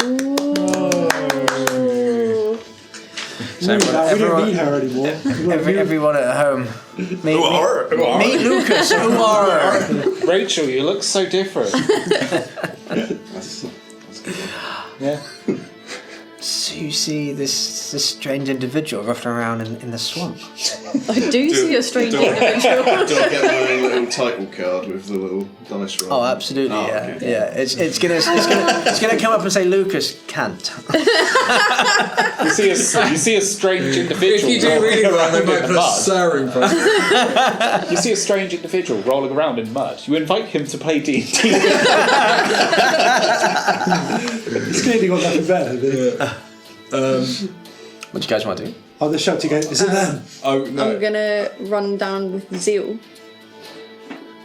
So we don't need her anymore. everyone at home, meet Lucas. Rachel, you look so different. That's good. Yeah. So you see this strange individual ruffling around in the swamp. I do see a strange individual. Do I get my little title card with the little dice roll? Oh, absolutely, Oh, yeah, okay. yeah. It's gonna come up and say Lucas can't. You see a strange individual. If you do really well, they might in put the a mud. sir in front of it. You see a strange individual rolling around in mud. You invite him to play D&D. It's clearly got nothing better. What do you guys want to do? Oh, they're shouting again. Is it them? Oh no. I'm gonna run down with Zeal.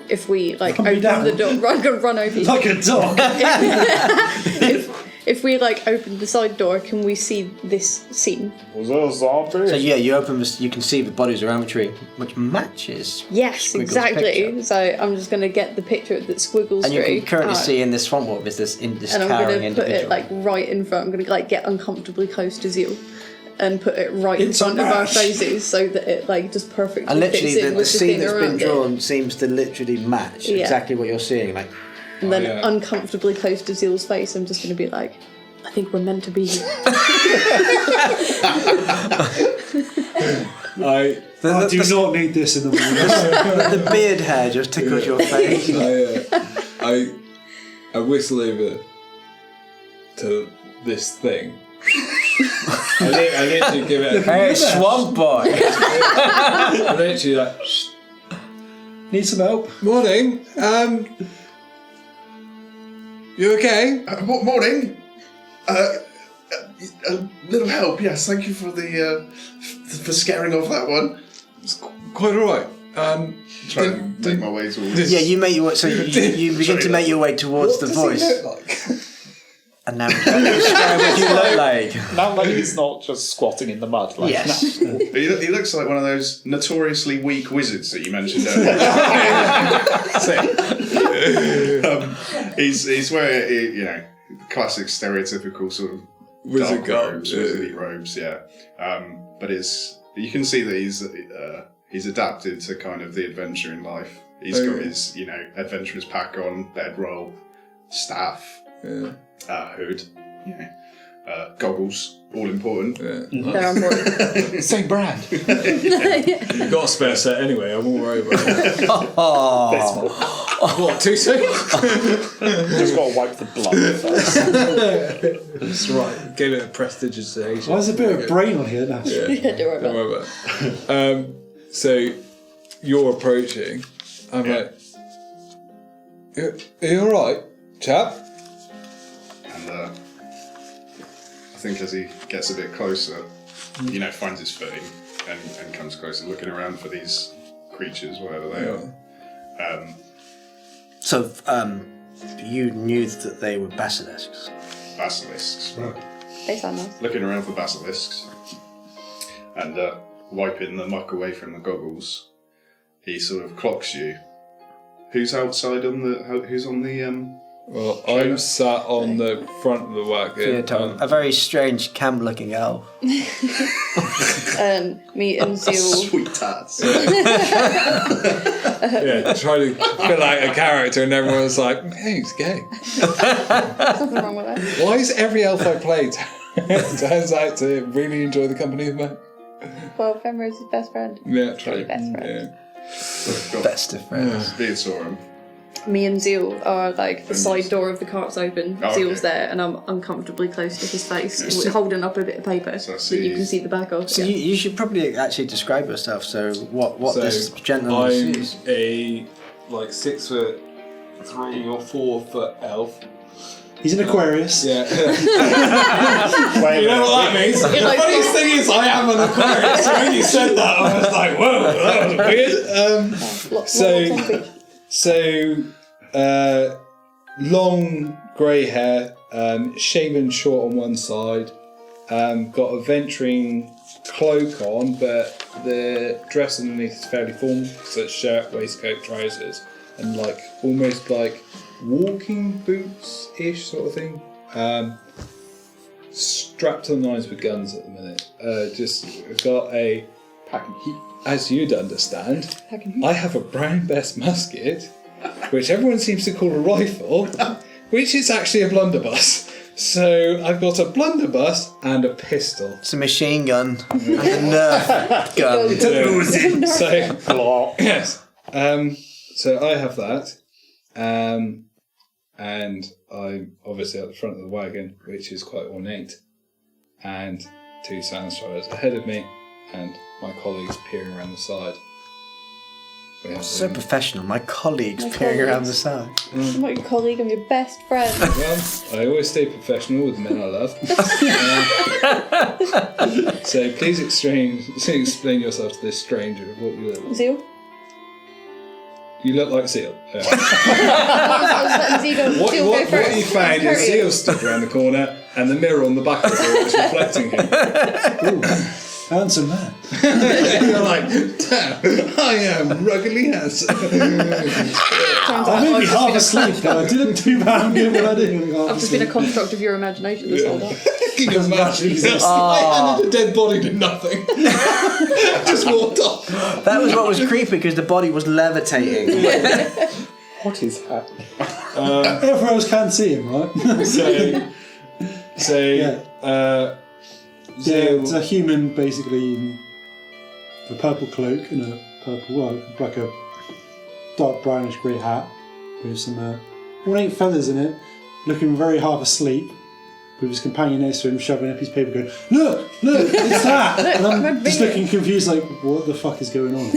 If we like Run me open down? the door, I'm gonna run over you. Like a dog. If we like open the side door, can we see this scene? Was that a zombie? So yeah, you open this, you can see the bodies around the tree, which matches. Yes, Squiggle's exactly. picture. So I'm just gonna get the picture that squiggles And you through. can currently out, see in this swamp walk is this and I'm towering gonna put individual. it like right in front. I'm gonna like get uncomfortably close to Zeal. And put it right in It's a front of our match. faces so that it like just perfectly And literally, fits in the with the scene thing that's been around it. drawn seems to literally match Yeah. exactly what you're seeing. Like, And then yeah. uncomfortably close to Zeal's face, I'm just going to be like, I think we're meant to be here. I I do not need this in the morning. the beard hair just tickles your face. I whistle over to this thing. I literally give it a Hey, swamp boy! I literally like, Need some help? morning, you okay? Morning. A little help, yes. Thank you for the for scaring off that one. It's quite alright. Trying to make my way towards. Yeah, you make your way, so you begin to make your way towards the voice. And now describe what you look like. Now that he's not just squatting in the mud. Like Yes. He looks like one of those notoriously weak wizards that you mentioned earlier. He's wearing classic stereotypical sort of Wizard dark garb, robes, yeah. wizardy robes, yeah. But you can see that he's adapted to kind of the adventure in life. He's got his adventurer's pack on, bedroll, staff, hood, goggles, all important. They're important. Same brand. You've got a spare set anyway, I won't worry about it. What, too soon? Just got to wipe the blood first. That's right, give it a prestidigitation. Why is there a bit of brain on here now? Yeah. Yeah, don't worry Don't about worry about it. So you're approaching. I'm like, are you alright, chap? And I think as he gets a bit closer, finds his footing and comes closer, looking around for these creatures, whatever they are. So, you knew that they were basilisks. Basilisks. Right. They sound nice. Looking around for basilisks and wiping the muck away from the goggles, he sort of clocks you. Who's outside on the? Who's on the? Well, I'm sat on the front of the wagon. A very strange camp-looking elf. Me and Zeal. Sweet tarts. Yeah, try to fill out a character, and everyone's like, "Hey, he's gay." Nothing wrong with that. Why is every elf I play turns out to really enjoy the company of men? Well, Fenrir's his best friend. Yeah, true. Best friend. Yeah. Best of friends. Beardsorum. Me and Zeal are like the side door of the cart's open. Oh, Zeal's okay. there, and I'm uncomfortably close to his face, holding up a bit of paper So I that you see- can see the back of. So Yeah. you should probably actually describe yourself. So what So this gentleman I'm is. a 6'3" or 4' elf. He's an Aquarius. Yeah. You know what that means? The like- funniest thing is I am an Aquarius. So when you said that, I was like, whoa, that was weird. So, long grey hair, shaven short on one side, got a venturing cloak on, but the dress underneath is fairly formal, so it's shirt, waistcoat, trousers, and almost walking boots-ish sort of thing. strapped to the lines with guns at the minute. Just got a pack and heat. As you'd understand, I have a brown bess musket, which everyone seems to call a rifle, which is actually a blunderbuss. So I've got a blunderbuss and a pistol. It's a machine gun and a Nerf gun. It's a Uzi. So yes. So I have that. And I'm obviously at the front of the wagon, which is quite ornate. And 2 Sandstriders ahead of me, and my colleagues peering around the side. So professional. My colleagues peering around the side. I'm not your colleague, I'm your best friend. Well, I always stay professional with the men I love. So please explain yourself to this stranger of what you look like. Zeal? You look like Seal. I was letting Zeal go, What first. you found is Seal stood around the corner and the mirror on the back of the door was reflecting him. Ooh, handsome man. You're like, damn, I am ruggedly handsome. I may be half asleep though. I didn't do bad good when I did. I've just been a construct of your imagination this whole time. Can you imagine? I handed a dead body to nothing. Just walked off. That was what was creepy because the body was levitating. What is happening? Everyone else can't see him, right? Yeah, it's a human basically in a purple cloak and a purple, like a dark brownish grey hat with some ornate feathers in it, looking very half asleep, with his companion next to him shoving up his paper going, look, it's that! And I'm just looking confused like, what the fuck is going on?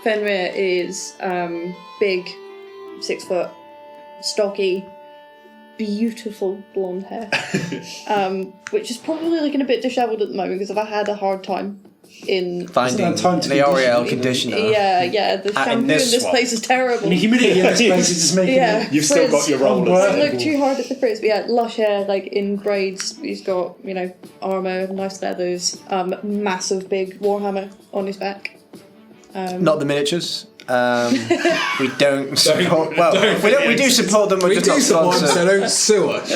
Fenrir is big, 6 foot, stocky, beautiful blonde hair, which is probably looking a bit dishevelled at the moment because I've had a hard time in Finding time to the L'Oreal conditioner. Yeah, the shampoo in this place is terrible. And the humidity in this place is just making it. You've still got your rollers. Don't look too hard at the frizz, but yeah, lush hair, like in braids. He's got, armour, nice leathers, massive big warhammer on his back. Not the miniatures. We don't support. We do support them. We We're do just not support them, so don't sue us.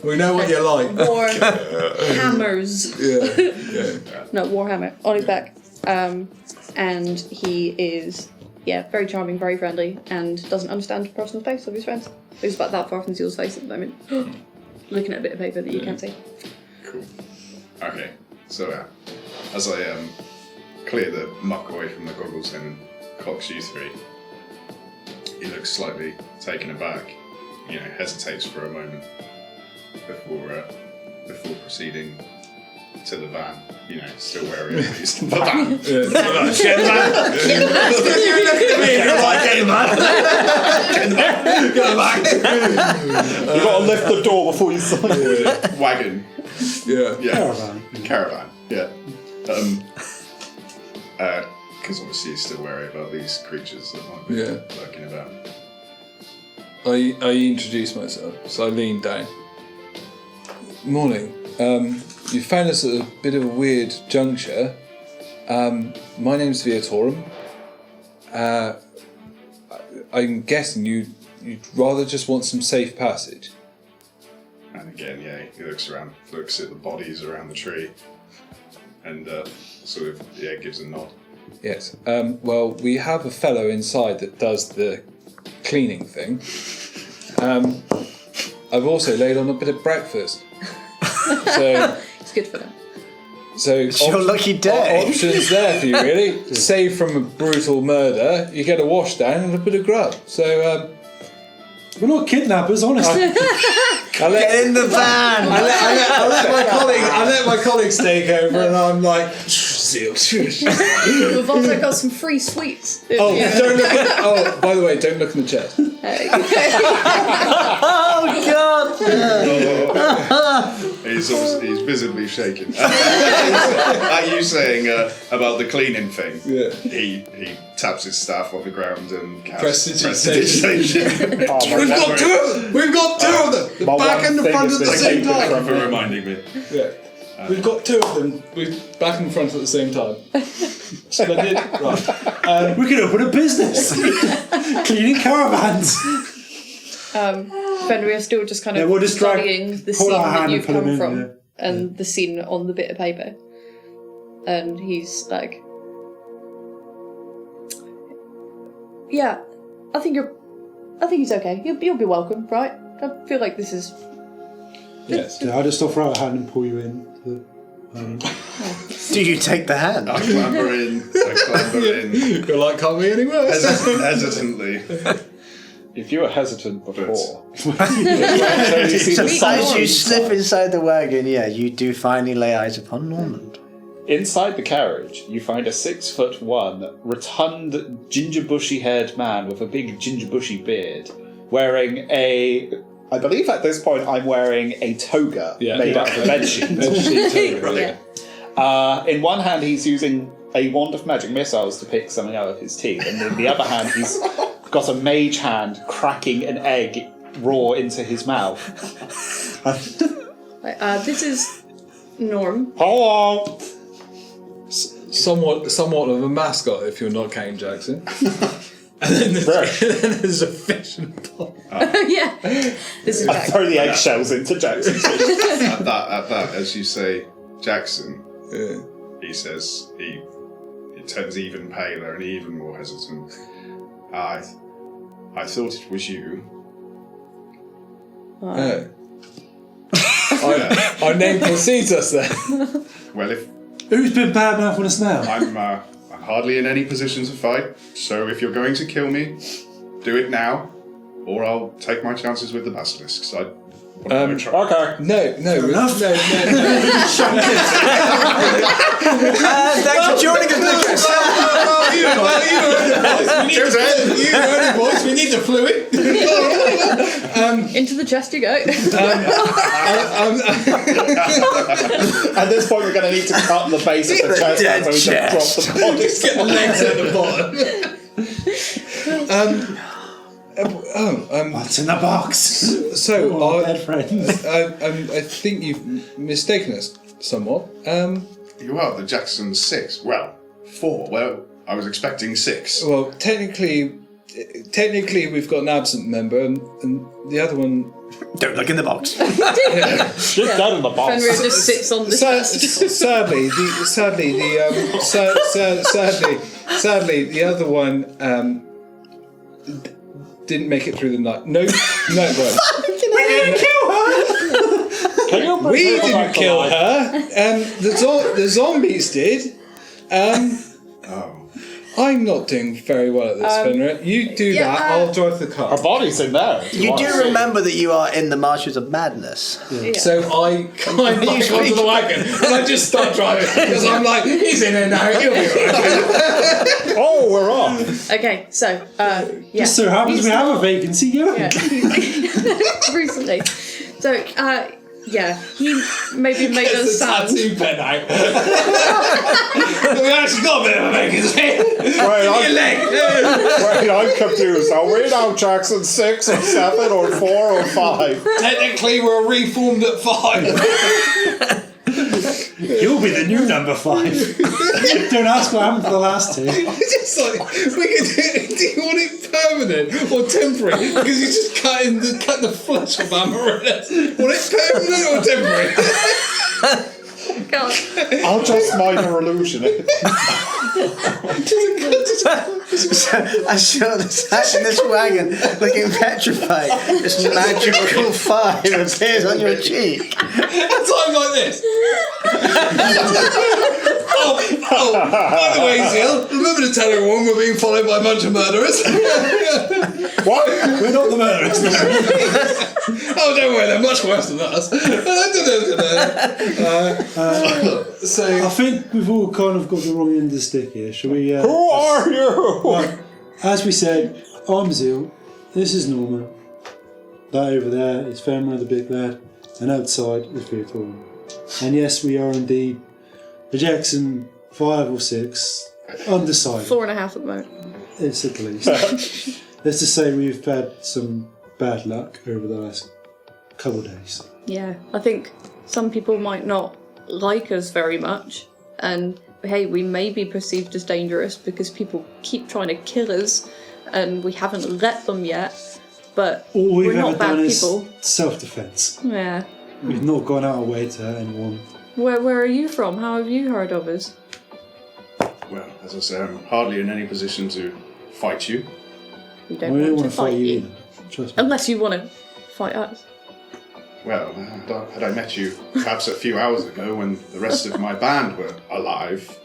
We know what you like. War hammers. Yeah. No, warhammer on his back. And he is, very charming, very friendly, and doesn't understand personal space of his friends. He's about that far from Zeal's face at the moment, looking at a bit of paper that you can't see. Cool. Okay, so as I clear the muck away from the goggles and clocks you 3, he looks slightly taken aback, hesitates for a moment before proceeding to the van, still wary of these. The van! Get the van! You looked at me and you're like, get the van! Get the van! You've got to lift the door before you sign it. Wagon. Yeah. Caravan. Yeah. Because obviously he's still wary about these creatures that might be lurking about. I introduce myself, so I lean down. Morning. You found us at a bit of a weird juncture. My name's Viatorum. I'm guessing you'd rather just want some safe passage. And again, he looks around, looks at the bodies around the tree, and gives a nod. Yes. Well, we have a fellow inside that does the cleaning thing. I've also laid on a bit of breakfast. So It's good for that. So it's your lucky day. Options there for you, really. Save from a brutal murder, you get a wash down and a bit of grub. So we're not kidnappers, honestly. Get in the van. I let my colleagues take over, and I'm like, Zeal. We've also got some free sweets. Don't look at. Oh, by the way, don't look in the chest. Oh God! He's visibly shaken. Are you saying about the cleaning thing? Yeah. He taps his staff on the ground and casts Prestidigitation. Prestidigitation. We've got two of them. The back and the front at the same time. For reminding me. Yeah. We've got two of them. We're back and front at the same time. Splendid. Right. We could open a business. Cleaning caravans. Fenrir still just kind of we'll just studying the pull scene our that hand you've and pull come him in, from yeah. and the scene on the bit of paper. And he's like, yeah, I think he's okay. You'll be welcome, right? I feel like this is... Yes. Yeah, I'll just offer out a hand and pull you in. Do you take the hand? I clamber in. You're like, can't be any worse. Hesitantly. If you were hesitant before, So as you slip inside the wagon, you do finally lay eyes upon Normand. inside the carriage, you find a 6'1", rotund, ginger bushy-haired man with a big ginger bushy beard, wearing I believe at this point I'm wearing a toga made out of a bedsheet. In one hand, he's using a wand of magic missiles to pick something out of his teeth, and in the other hand, he's got a mage hand cracking an egg raw into his mouth. This is Norm. Hello. Somewhat of a mascot if you're not counting Jaxxon. And then there's a fish and a pond. Yeah. This is I Jack. throw the eggshells into Jaxxon. At that, as you say, Jaxxon, he says, he turns even paler and even more hesitant. I thought it was you. Our name precedes us then. Well, if Who's been bad enough on us now? I'm hardly in any position to fight, so if you're going to kill me, do it now, or I'll take my chances with the basilisks. I want to try. Okay. No. Thanks for joining us, Lucas. Boys, we need the fluid. Into the chest you go. At this point, we're going to need to cut the base of the chest out so we can drop the body. Get the legs at the bottom. What's in the box? So, Dead friends. I think you've mistaken us somewhat. You are the Jaxxon 6. Well, 4. Well, I was expecting 6. Well, technically, we've got an absent member, and the other one. Don't look in the box. Just down in the box. Fenrir just sits on the chest. Sadly, the other one didn't make it through the night. No, right. We didn't kill her! We didn't kill her. The zombies did. Oh. I'm not doing very well at this, Fenrir. You do that. I'll drive the car. Our body's in there. You do remember that you are in the Marshes of Madness. Yeah. So I climb back onto the wagon and I just start driving because I'm like, he's in there now. He'll be right. Oh, we're off. Okay, so Just so happens we have a vacancy going. Yeah, recently. So he maybe made us Gets the sound. tattoo pen out. We actually got a bit of a vacancy. Right, Your leg. Wait, I'm confused. Are we now Jaxxon 6 or 7 or 4 or 5? Technically, we're reformed at 5. You'll be the new number 5. Don't ask what happened for the last 2. It's just like, we can do you want it permanent or temporary? Because you're just cutting the flesh of Amaryllis. Want it permanent or temporary? God. I'll just minor illusion it. I saw this in this wagon looking petrified. This magical fire appears on your cheek. At times like this. By the way, Zil, remember to tell everyone we're being followed by a bunch of murderers? What? We're not the murderers. Oh, don't worry, they're much worse than us. So, I think we've all kind of got the wrong end of the stick here. Shall we? Who are you? Well, as we said, I'm Zil. This is Norman. That over there is Fenrir the big lad, and outside is Victoria. And yes, we are indeed the Jaxxon 5 or 6, undecided. 4.5 at the moment. It's at least. Let's just say we've had some bad luck over the last couple of days. Yeah, I think some people might not like us very much, and hey, we may be perceived as dangerous because people keep trying to kill us, and we haven't let them yet. but All we've we're ever not bad done people. is self-defense. Yeah. We've not gone our way to hurt anyone. Where are you from? How have you heard of us? Well, as I say, I'm hardly in any position to fight you. We We don't don't want want to fight you. either. Trust me. Unless you want to fight us. Well, had I met you perhaps a few hours ago when the rest of my band were alive,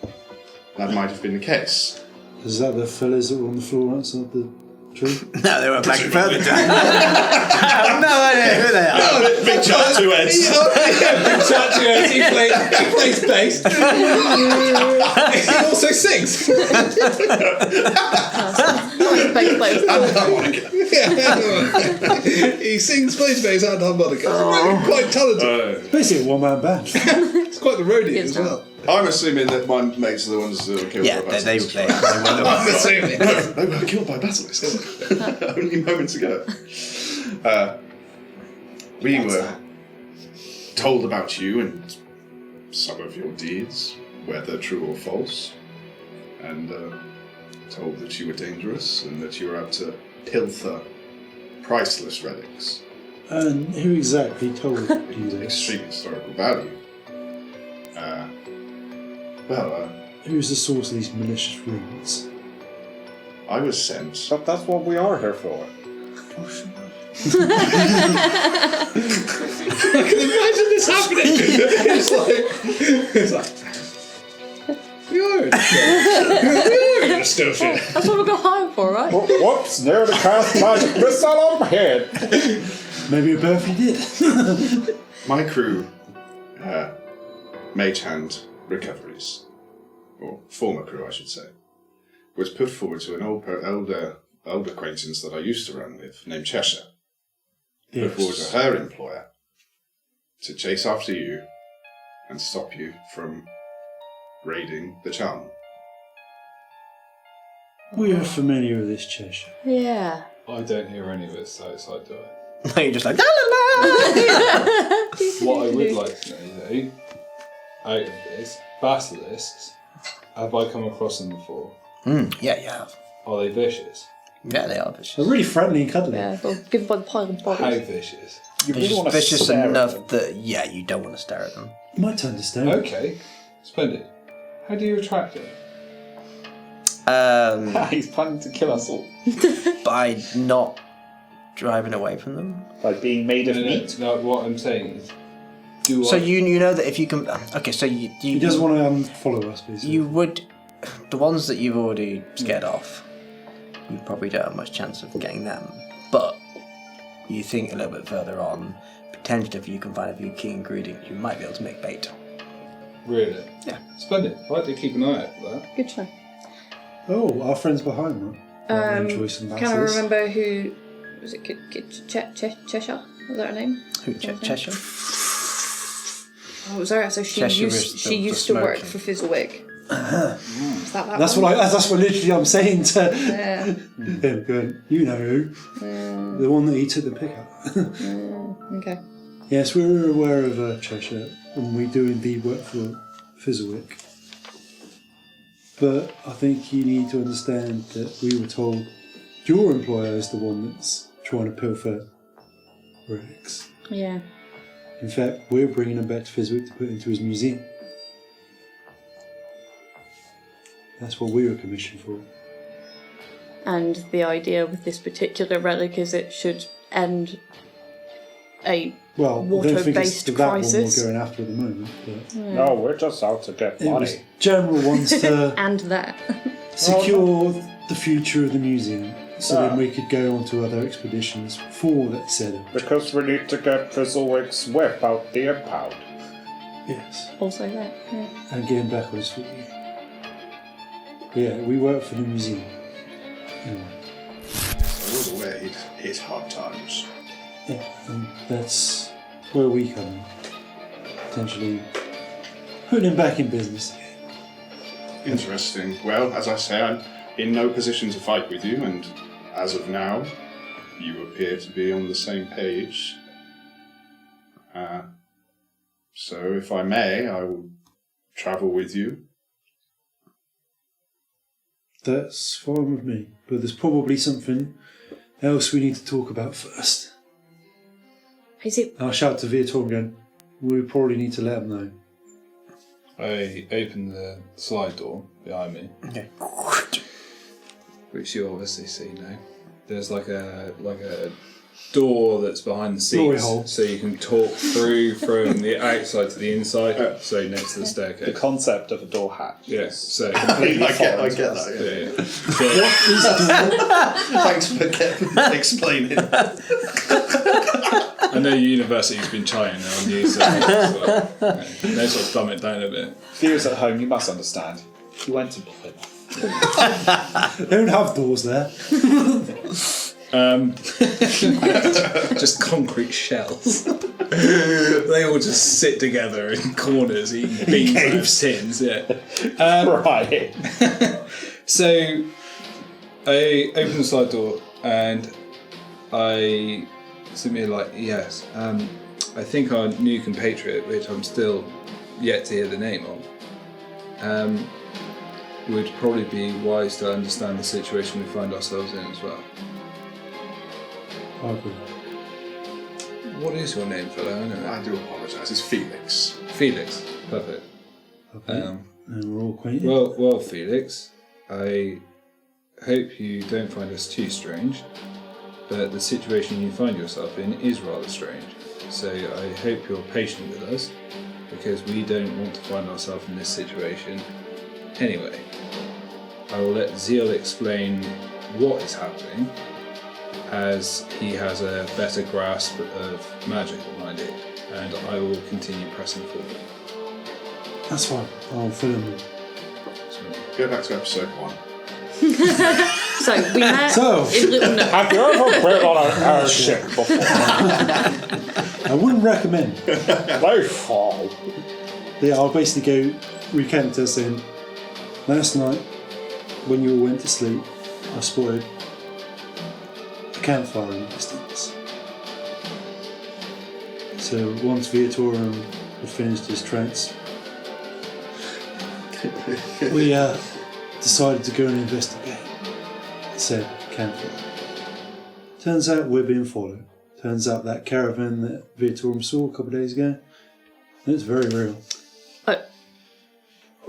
that might have been the case. Is that the fellas that were on the floor outside the tree? No, they were back further down. I have no idea who they are. Big chat, 2 heads. He plays bass. He also sings. Bass players. And harmonica. He sings, plays bass, and harmonica. Quite talented. Basically a one-man band. It's quite the roadie Yes, as no. well. I'm assuming that my mates are the ones that were killed Yeah, by they basilisks. were playing. I'm assuming. No, they were killed by basilisks. Only moments ago. We were told about you and some of your deeds, whether true or false, and told that you were dangerous and that you were out to pilfer priceless relics, And who exactly told you this? extreme historical value. Who's the source of these malicious rumors? I was sent. But that's what we are here for. I can imagine this happening. It's like you're in a station. That's what we got hired for, right? Whoops, nearly cast magic missile on my head. Maybe a birth you did. My crew, Magehand Recoveries, or former crew I should say, was put forward to an old acquaintance that I used to run with, named Cheshire. Put forward to her employer to chase after you and stop you from raiding the Charnel. We are familiar with this, Cheshire. Yeah. I don't hear any of it, so do I. No, you're just like, la la la! What I would like to know, though, out of this, basilisks, have I come across them before? Yeah, you have. Are they vicious? Yeah, they are vicious. They're really friendly and cuddly. Yeah, well, given by the pile of How bodies. vicious? You really want to Vicious stare at enough them. that, yeah, you don't want to stare at them. You might turn to stone. Okay, splendid. How do you attract it? He's planning to kill us all By not driving away from them. by being made of meat. No, what I'm saying is, do So I... you know that if you can... Okay, so you He doesn't want to follow us, basically. You would... The ones that you've already scared off, you probably don't have much chance of getting them. But you think a little bit further on, potentially if you can find a few key ingredients, you might be able to make bait. Really? Yeah. Splendid. I'd like to keep an eye out for that. Good to know. Oh, our friends behind, right? Enjoy some Can I basilisks. remember who... Was it Cheshire? Was that her name? Who, Cheshire? Oh, it was her. So she Cheshire used, is she the used to work smoking. for Fizzlewick. Is that That's one? that's what literally I'm saying to Yeah. him. Going, you know who? The one that he took the pick up. Okay. Yes, we're aware of Cheshire, and we do indeed work for Fizzlewick. But I think you need to understand that we were told your employer is the one that's trying to pilfer relics. Yeah. In fact, we're bringing them back to Fizzwick to put into his museum. That's what we were commissioned for. And the idea with this particular relic is it should end a Well, I don't think it's water-based that one crisis. we're going after at the moment, but No, we're just out to get it was money. general ones to And that. secure the future of the museum, so then we could go on to other expeditions for that said. Because we need to get Fizzlewick's whip out the impound. Yes, Also that. Yeah. and get him back on his feet. Yeah, we work for the museum. Anyway, I was aware he'd hit hard times. yeah, and that's where we come in. Potentially putting him back in business again. Interesting. Well, as I say, I'm in no position to fight with you, and as of now, you appear to be on the same page. So, if I may, I will travel with you. That's fine with me, but there's probably something else we need to talk about first. Is it? I'll shout to Viator again. We probably need to let him know. I open the slide door behind me, Okay. which you obviously see now. There's like a door that's behind the Glory seats, hole. so you can talk through from the outside to the inside. So next to the The staircase. concept of a door hatch. Yeah. So I get that. yeah. Thanks for explaining. I know university's been trying on you, so they sort of dumb it down a bit. Viewers at home, you must understand. You went to Plymouth. They don't have doors there. Just concrete shells. They all just sit together in corners eating beans out of tins. Yeah. Right. So I open the slide door and I submit like, yes, I think our new compatriot, which I'm still yet to hear the name of, would probably be wise to understand the situation we find ourselves in as well. I agree. What is your name, fellow? I don't know. I do apologise. It's Felix. Felix. Perfect. Okay. And we're all acquainted. Well, Felix, I hope you don't find us too strange, but the situation you find yourself in is rather strange. So I hope you're patient with us, because we don't want to find ourselves in this situation anyway. I will let Zeal explain what is happening, as he has a better grasp of magic than I do, and I will continue pressing forward. That's fine. I'll fill him in. Go back to episode 1. So we met So- in Little Nook. Have you ever been on an airship before? I wouldn't recommend. They fall. Yeah, I'll basically go recount to saying, last night, when you all went to sleep, I spotted a campfire in the distance. So once Viator had finished his trance, we decided to go and investigate said campfire. Turns out we're being followed. Turns out that caravan that Viator saw a couple of days ago, it's very real.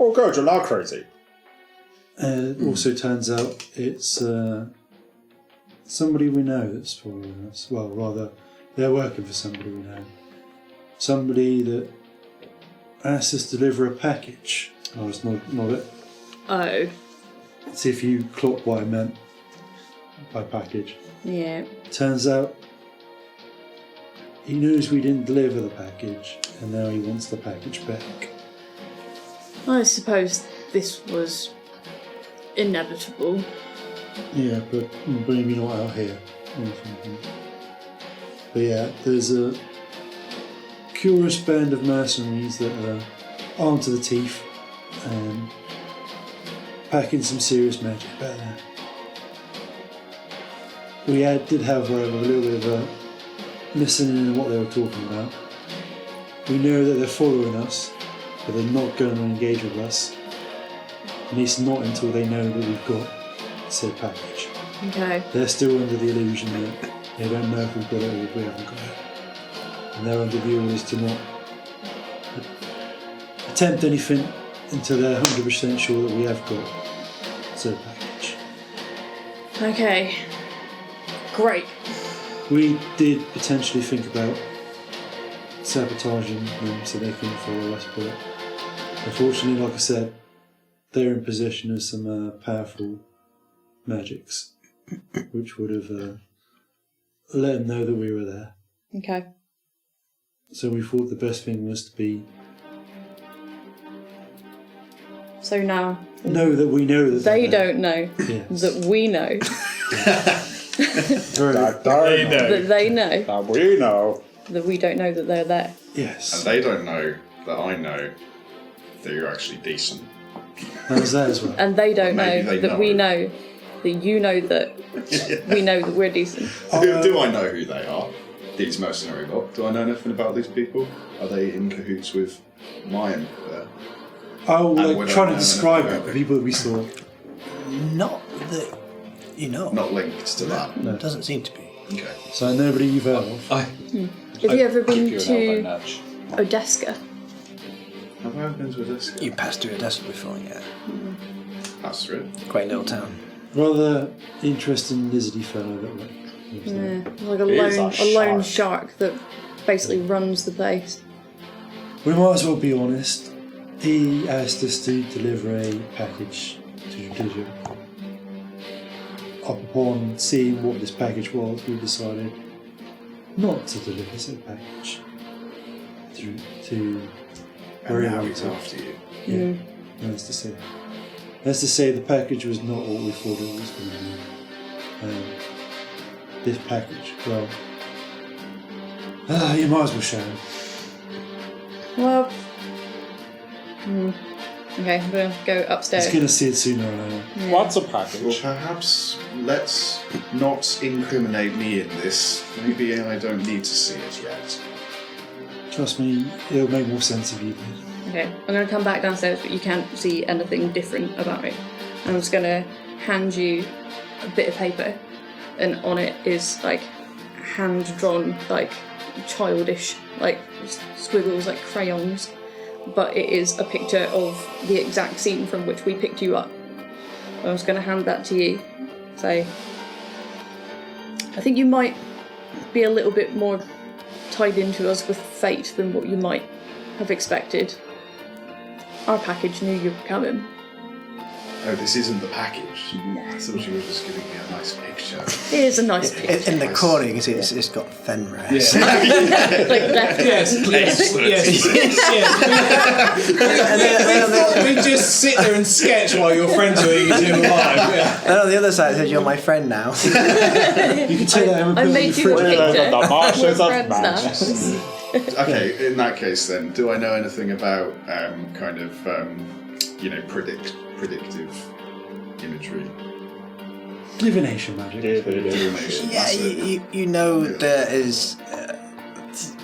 Oh, God, you're not crazy. It also turns out it's somebody we know that's following us. Well, rather, they're working for somebody we know. Somebody that asked us to deliver a package. I was not it. Oh, See if you clock what I meant by package. yeah. Turns out he knows we didn't deliver the package, and now he wants the package back. I suppose this was inevitable. Yeah, but maybe not out here. But yeah, there's a curious band of mercenaries that are armed to the teeth and packing some serious magic back there. We did have, however, a little bit of a listening to what they were talking about. We know that they're following us, but they're not going to engage with us. At least not until they know that we've got said package. Okay. They're still under the illusion that they don't know if we've got it or if we haven't got it. And they're under the orders to not attempt anything until they're 100% sure that we have got said package. Okay. Great. We did potentially think about sabotaging them so they couldn't follow us, but unfortunately, like I said, they're in possession of some powerful magics, which would have let them know that we were there. Okay. So we thought the best thing was to be So now know that we know that they they're don't know there. Yes. that we know Very That good. they know. that they know That we know. that we don't know that they're there. And Yes. they don't know that I know that you're actually decent. How's that as well? And they don't Maybe know they that know. we know that you know that we know that we're decent. Do I know who they are? These mercenary lot. Do I know anything about these people? Are they in cahoots with my empire? Oh, And like we trying don't to describe know it, the people that we saw. Not that You know. Not linked to that. No, it doesn't seem to be. Okay. So nobody you've heard of. Have you ever been Give you an elbow to nudge. Odeska? Have I ever been to Odessa? You passed through Odessa before, yeah. That's true. Great little town. Rather interesting lizardy fellow that lives there. Yeah, like It is a a lone shark. shark that basically runs the place. We might as well be honest. He asked us to deliver a package to Judicial. Upon seeing what this package was, we decided not to deliver said package to where he And now wanted he's to. after you. Yeah, that's to say. That's to say, the package was not what we thought it was going to be. This package, well, you might as well show him. Well, okay, I'm gonna go upstairs. He's going to see it sooner or later. What's a Well, package? perhaps let's not incriminate me in this. Maybe I don't need to see it yet. Trust me, it'll make more sense if you did. Okay, I'm going to come back downstairs, but you can't see anything different about it. I'm just going to hand you a bit of paper, and on it is like hand-drawn, like childish, like squiggles, like crayons. But it is a picture of the exact scene from which we picked you up. I'm just going to hand that to you. So, I think you might be a little bit more tied into us with fate than what you might have expected. Our package knew you were coming. Oh, this isn't the package. I thought you were just giving me a nice picture. It is a nice picture. In the corner, you can see it's got Fenrir. Like left. Yes. We just sit there and sketch while your friends are eating alive. Yeah. And on the other side, it says, "You're my friend now." You can take that and I put it made in you a the fridge. picture. The Martians We're of friends now. Manchester. Okay, in that case then, do I know anything about predictive imagery? Divination magic. Divination, Yeah, that's it. you know there is.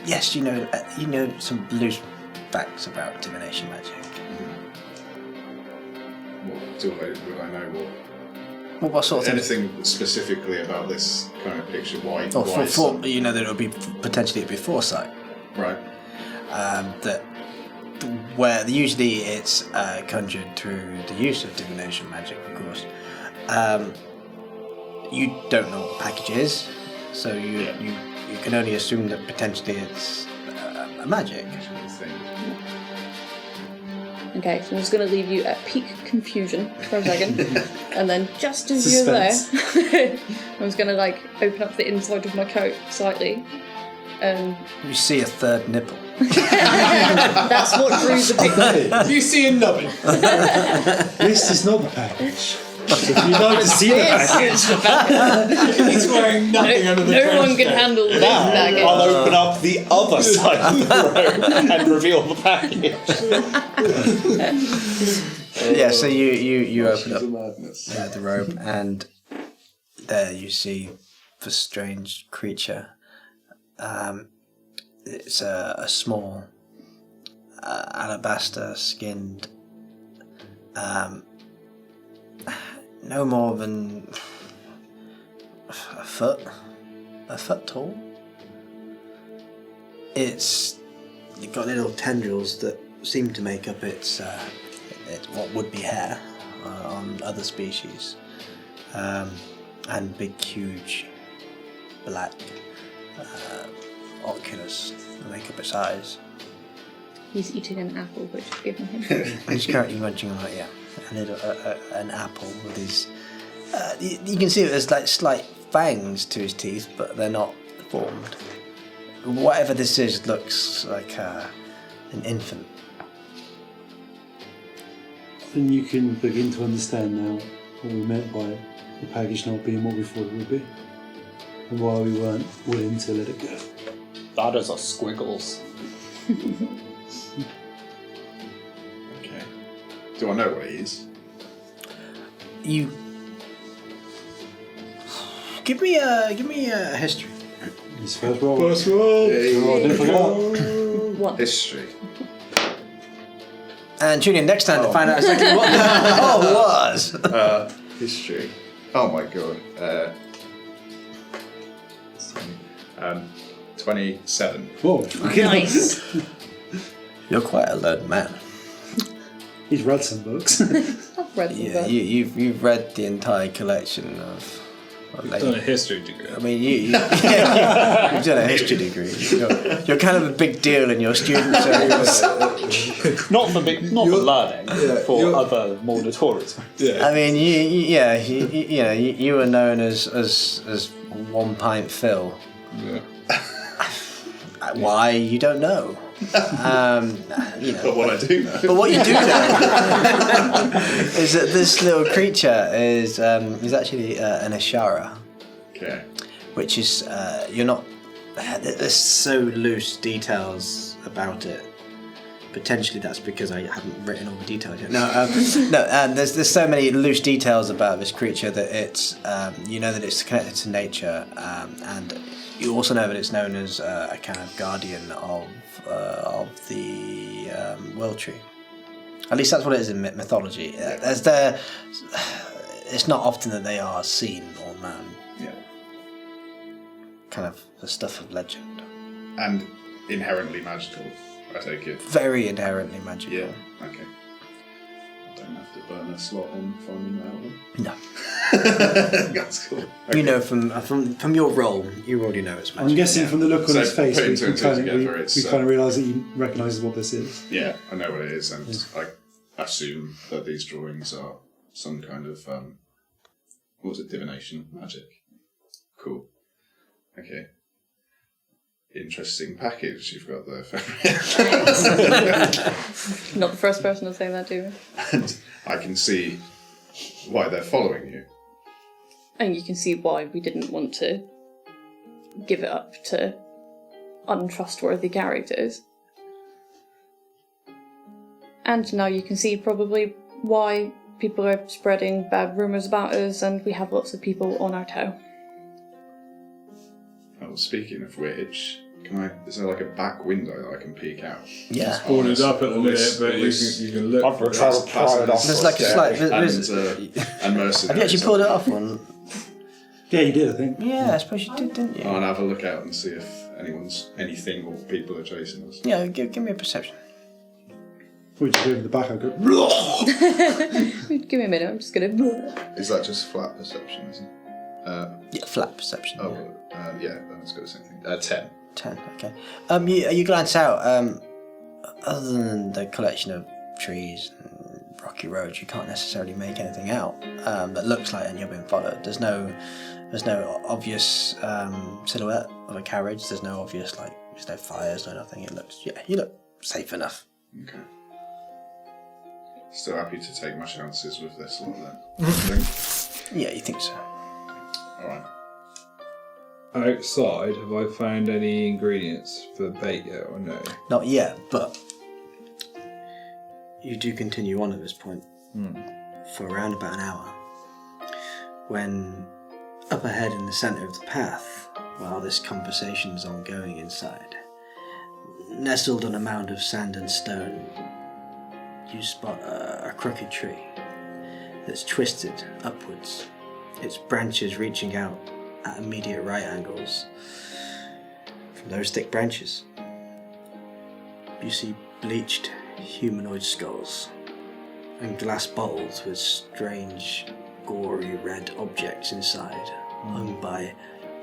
Yes, you know some loose facts about divination magic. Would I know what? Well, what sort of things? Anything specifically about this kind of picture? Why? Or why you know that it would be potentially be foresight. right. That where usually it's conjured through the use of divination magic, of course. You don't know what the package is, so you can only assume that potentially it's a magic. Thing. Okay, so I'm just going to leave you at peak confusion for a second, and then just as you're there, I'm just going to like open up the inside of my coat slightly. You see a third nipple. That's what drew the picture. You see a nubbin. This is not the package. So if you'd like to see the package, He's wearing nothing under the No trench one can coat. handle this I'll baggage. open up the other side of the room and reveal the package. Yeah, so you open up Madness. the robe, and there you see the strange creature. It's a small alabaster skinned, no more than a foot tall. It's got little tendrils that seem to make up its what would be hair on other species, and big, huge, black oculus that make up its eyes. He's eating an apple, which is given him. He's currently munching on an apple with his. You can see that there's like slight fangs to his teeth, but they're not formed. Whatever this is looks like an infant. then you can begin to understand now what we meant by the package not being what we thought it would be, and why we weren't willing to let it go. That is a squiggles. Okay. Do I know what he is? You give me a history. His first roll. First roll. Oh, I didn't forget. One. History. And tune in next time to find out exactly what the hell was. History. Oh my god. 27. Whoa. Nice. You're quite a learned man. He's read some books. I've read some Yeah, books. you've read the entire collection of. Done a history degree. I mean, you've done a history degree. You're kind of a big deal in your student circles. Not for learning, for other more notorious. Yeah. I mean, you were known as 1 pint Phil. Yeah. Why, you don't know. But what I do know. But what you do know is that this little creature is actually an Ashara, Okay. which is you're not. There's so loose details about it. Potentially, that's because I haven't written all the details yet. No, there's so many loose details about this creature that it's you know that it's connected to nature, and you also know that it's known as a kind of guardian of the Will Tree. At least that's what it is in mythology. It's not often that they are seen or known. Yeah. Kind of the stuff of legend. And inherently magical, I take it. Very inherently magical. Yeah. Okay. I don't have to burn a slot on finding that album. No. That's cool. You know from your role, you already know it's magical. I'm guessing from the look on So his face, putting we two and two together, it's, kind of realise that he recognises what this is. Yeah, I know what it is, and I assume that these drawings are some kind of what was it, divination magic. Cool. Okay. Interesting package you've got there, Not the first person to say that, do you? And I can see why they're following you. And you can see why we didn't want to give it up to untrustworthy characters. And now you can see probably why people are spreading bad rumours about us, and we have lots of people on our toe. Oh, speaking of which, is there like a back window that I can peek out? Yeah. Boarded up at the minute, this- but all you this- can look. I've tried to pry it off. There's like a slight. And mercenaries. Have you actually pulled it off one? Yeah, you did, I think. Yeah, I suppose you did, didn't you? I'll have a look out and see if anything or people are chasing us. Yeah, give me a perception. We just go in the back, I go, Give me a minute, I'm just gonna... Is that just flat perception, isn't it? Yeah, flat perception. Oh, yeah, that's got the same thing. 10. 10, okay. You glance out, other than the collection of trees and rocky roads, you can't necessarily make anything out that looks like you're being followed. There's no obvious silhouette of a carriage, there's no obvious, there's no fires, no nothing. You look safe enough. Okay. Still happy to take my chances with this lot then. Yeah, you think so. Alright. Outside, have I found any ingredients for bait yet or no? Not yet, but you do continue on at this point for around about an hour. When up ahead in the centre of the path, while this conversation is ongoing inside, nestled on a mound of sand and stone, you spot a crooked tree that's twisted upwards, its branches reaching out at immediate right angles. From those thick branches, you see bleached humanoid skulls and glass bottles with strange, gory red objects inside, hung by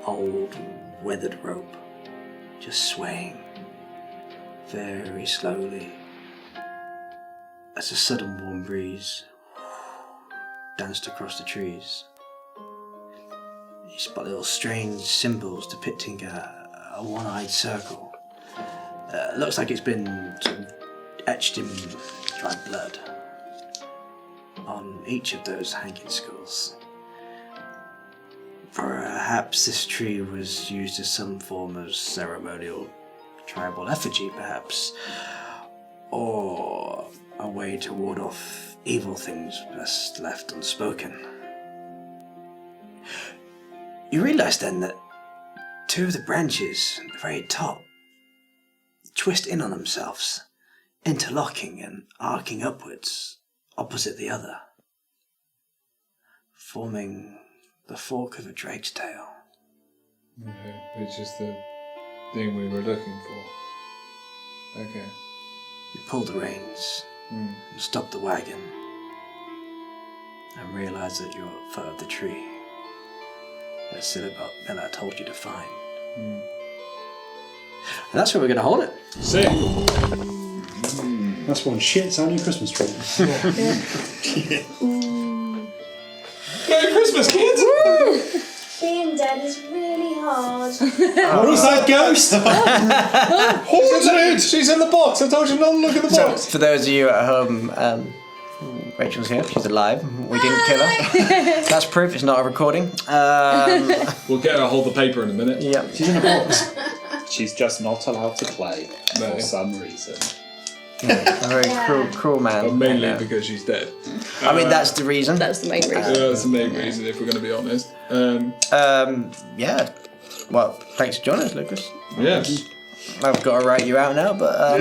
old, weathered rope, just swaying very slowly as a sudden warm breeze danced across the trees. You spot little strange symbols depicting a one-eyed circle. Looks like it's been sort of etched in dried blood on each of those hanging skulls. Perhaps this tree was used as some form of ceremonial tribal effigy, perhaps, or a way to ward off evil things best left unspoken. You realise then that two of the branches at the very top twist in on themselves, interlocking and arcing upwards opposite the other, forming the fork of a drake's tail. Okay, which is the thing we were looking for. Okay. You pull the reins, and stop the wagon, and realize that you're at the foot of the tree. The Silabot that I told you to find. And that's where we're going to hold it. Sick. That's one shit sounding Christmas tree. Merry Christmas, kids! Being dead is really hard. What was that ghost? Haunted! She's in the box. I told you not to look at the So, box. for those of you at home, Rachel's here. She's alive. We didn't kill her. That's proof it's not a recording. We'll get her hold the paper in a minute. Yeah. She's in a box. She's just not allowed to play No. for some reason. A very cruel man. But mainly because she's dead. I mean, that's the reason. That's the main reason. Yeah, that's the main reason, if we're going to be honest. Yeah. Well, thanks for joining us, Lucas. Yeah. I've got to write you out now, but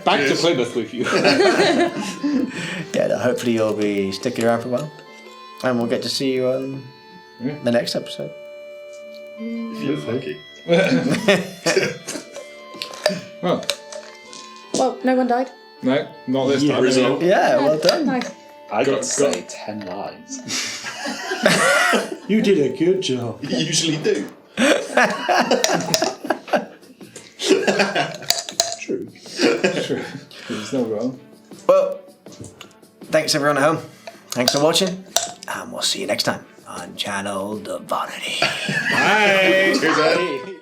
Back to Plymouth with you. yeah. No, hopefully you'll be sticking around for a while, and we'll get to see you on the next episode. If you're lucky. Well, no one died. No, not this time. Result. Yeah, well done. Nice. I got Got- to say 10 lines. You did a good job. You usually do. True. True. It's not wrong. Well, thanks everyone at home. Thanks for watching, and we'll see you next time on Channel Devonity. Bye! Cheers, Eddie.